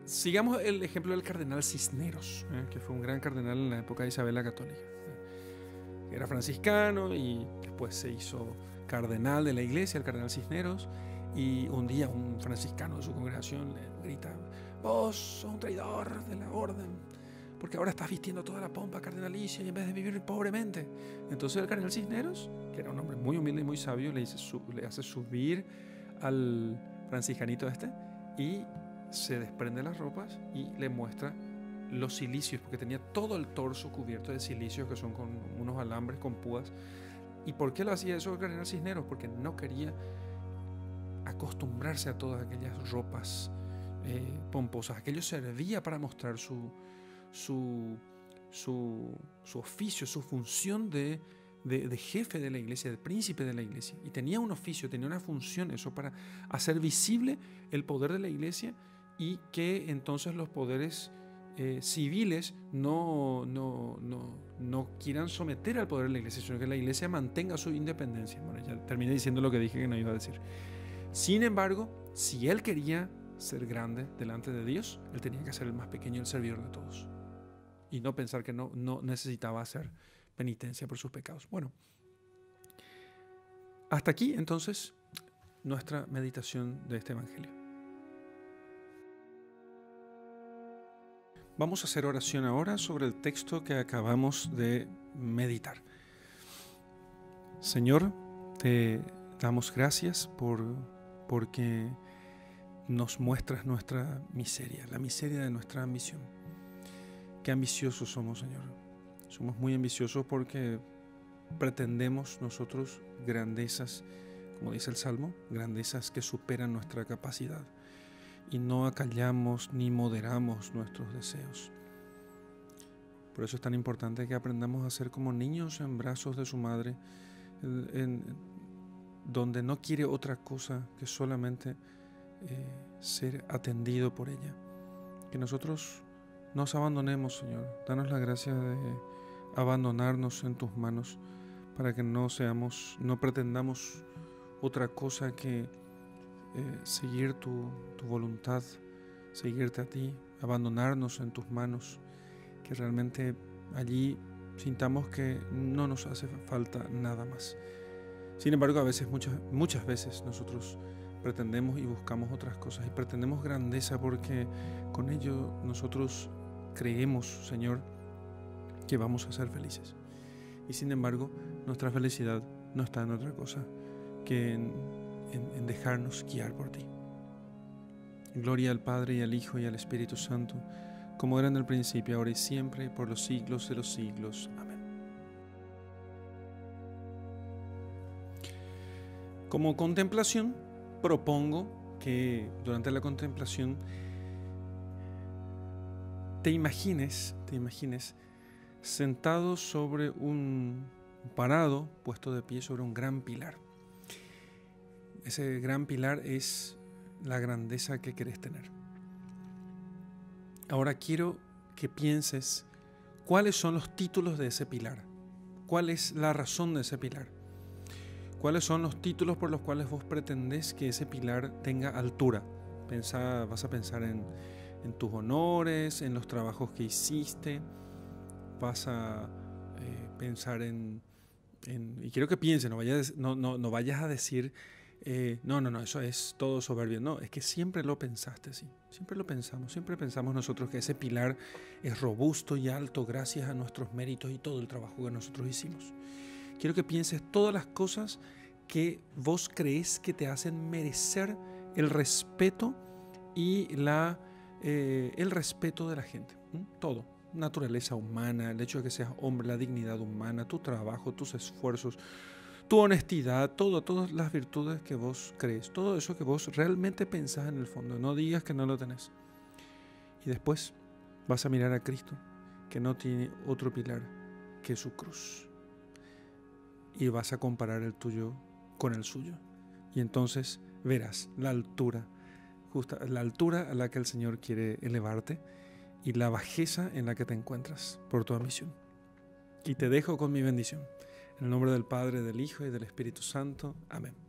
sigamos el ejemplo del cardenal Cisneros, que fue un gran cardenal en la época de Isabel la Católica. Era franciscano y después se hizo cardenal de la iglesia, el cardenal Cisneros, y un día un franciscano de su congregación le grita: vos sos un traidor de la orden, porque ahora estás vistiendo toda la pompa cardenalicia y en vez de vivir pobremente. Entonces el cardenal Cisneros, que era un hombre muy humilde y muy sabio, le hace subir al franciscanito y se desprende las ropas y le muestra los cilicios, porque tenía todo el torso cubierto de cilicios, que son con unos alambres con púas. ¿Y por qué lo hacía eso el cardenal Cisneros? Porque no quería acostumbrarse a todas aquellas ropas pomposas. Aquello servía para mostrar su oficio, su función de jefe de la iglesia, de príncipe de la iglesia. Y tenía un oficio, tenía una función, eso, para hacer visible el poder de la iglesia, y que entonces los poderes civiles no quieran someter al poder de la iglesia, sino que la iglesia mantenga su independencia. Bueno, ya terminé diciendo lo que dije que no iba a decir. Sin embargo, si él quería ser grande delante de Dios, él tenía que ser el más pequeño, el servidor de todos, y no pensar que no necesitaba hacer penitencia por sus pecados. Bueno, hasta aquí entonces nuestra meditación de este Evangelio. Vamos a hacer oración ahora sobre el texto que acabamos de meditar. Señor, te damos gracias porque nos muestras nuestra miseria, la miseria de nuestra ambición. Qué ambiciosos somos, Señor. Somos muy ambiciosos porque pretendemos nosotros grandezas, como dice el Salmo, grandezas que superan nuestra capacidad, y no acallamos ni moderamos nuestros deseos. Por eso es tan importante que aprendamos a ser como niños en brazos de su madre, donde no quiere otra cosa que solamente ser atendido por ella. Que nosotros nos abandonemos, Señor. Danos la gracia de abandonarnos en tus manos, para que no pretendamos otra cosa que seguir tu voluntad, seguirte a ti, abandonarnos en tus manos, que realmente allí sintamos que no nos hace falta nada más, Sin embargo, a veces, muchas veces nosotros pretendemos y buscamos otras cosas y pretendemos grandeza porque con ello nosotros creemos, Señor, que vamos a ser felices. Y sin embargo, nuestra felicidad no está en otra cosa que en dejarnos guiar por ti. Gloria al Padre y al Hijo y al Espíritu Santo, como era en el principio, ahora y siempre, por los siglos de los siglos. Amén. Como contemplación, propongo que durante la contemplación te imagines sentado sobre parado, puesto de pie sobre un gran pilar. Ese gran pilar es la grandeza que querés tener. Ahora quiero que pienses cuáles son los títulos de ese pilar, cuál es la razón de ese pilar, cuáles son los títulos por los cuales vos pretendés que ese pilar tenga altura. Vas a pensar en tus honores, en los trabajos que hiciste, vas a pensar y quiero que pienses, no vayas a decir no, eso es todo soberbio. No, es que siempre lo pensaste así, siempre lo pensamos, siempre pensamos nosotros que ese pilar es robusto y alto gracias a nuestros méritos y todo el trabajo que nosotros hicimos. Quiero que pienses todas las cosas que vos crees que te hacen merecer el respeto y el respeto de la gente. Todo, naturaleza humana, el hecho de que seas hombre, la dignidad humana, tu trabajo, tus esfuerzos, tu honestidad, todas las virtudes que vos crees, todo eso que vos realmente pensás en el fondo, no digas que no lo tenés. Y después vas a mirar a Cristo, que no tiene otro pilar que su cruz. Y vas a comparar el tuyo con el suyo. Y entonces verás la altura a la que el Señor quiere elevarte y la bajeza en la que te encuentras por tu misión. Y te dejo con mi bendición. En el nombre del Padre, del Hijo y del Espíritu Santo. Amén.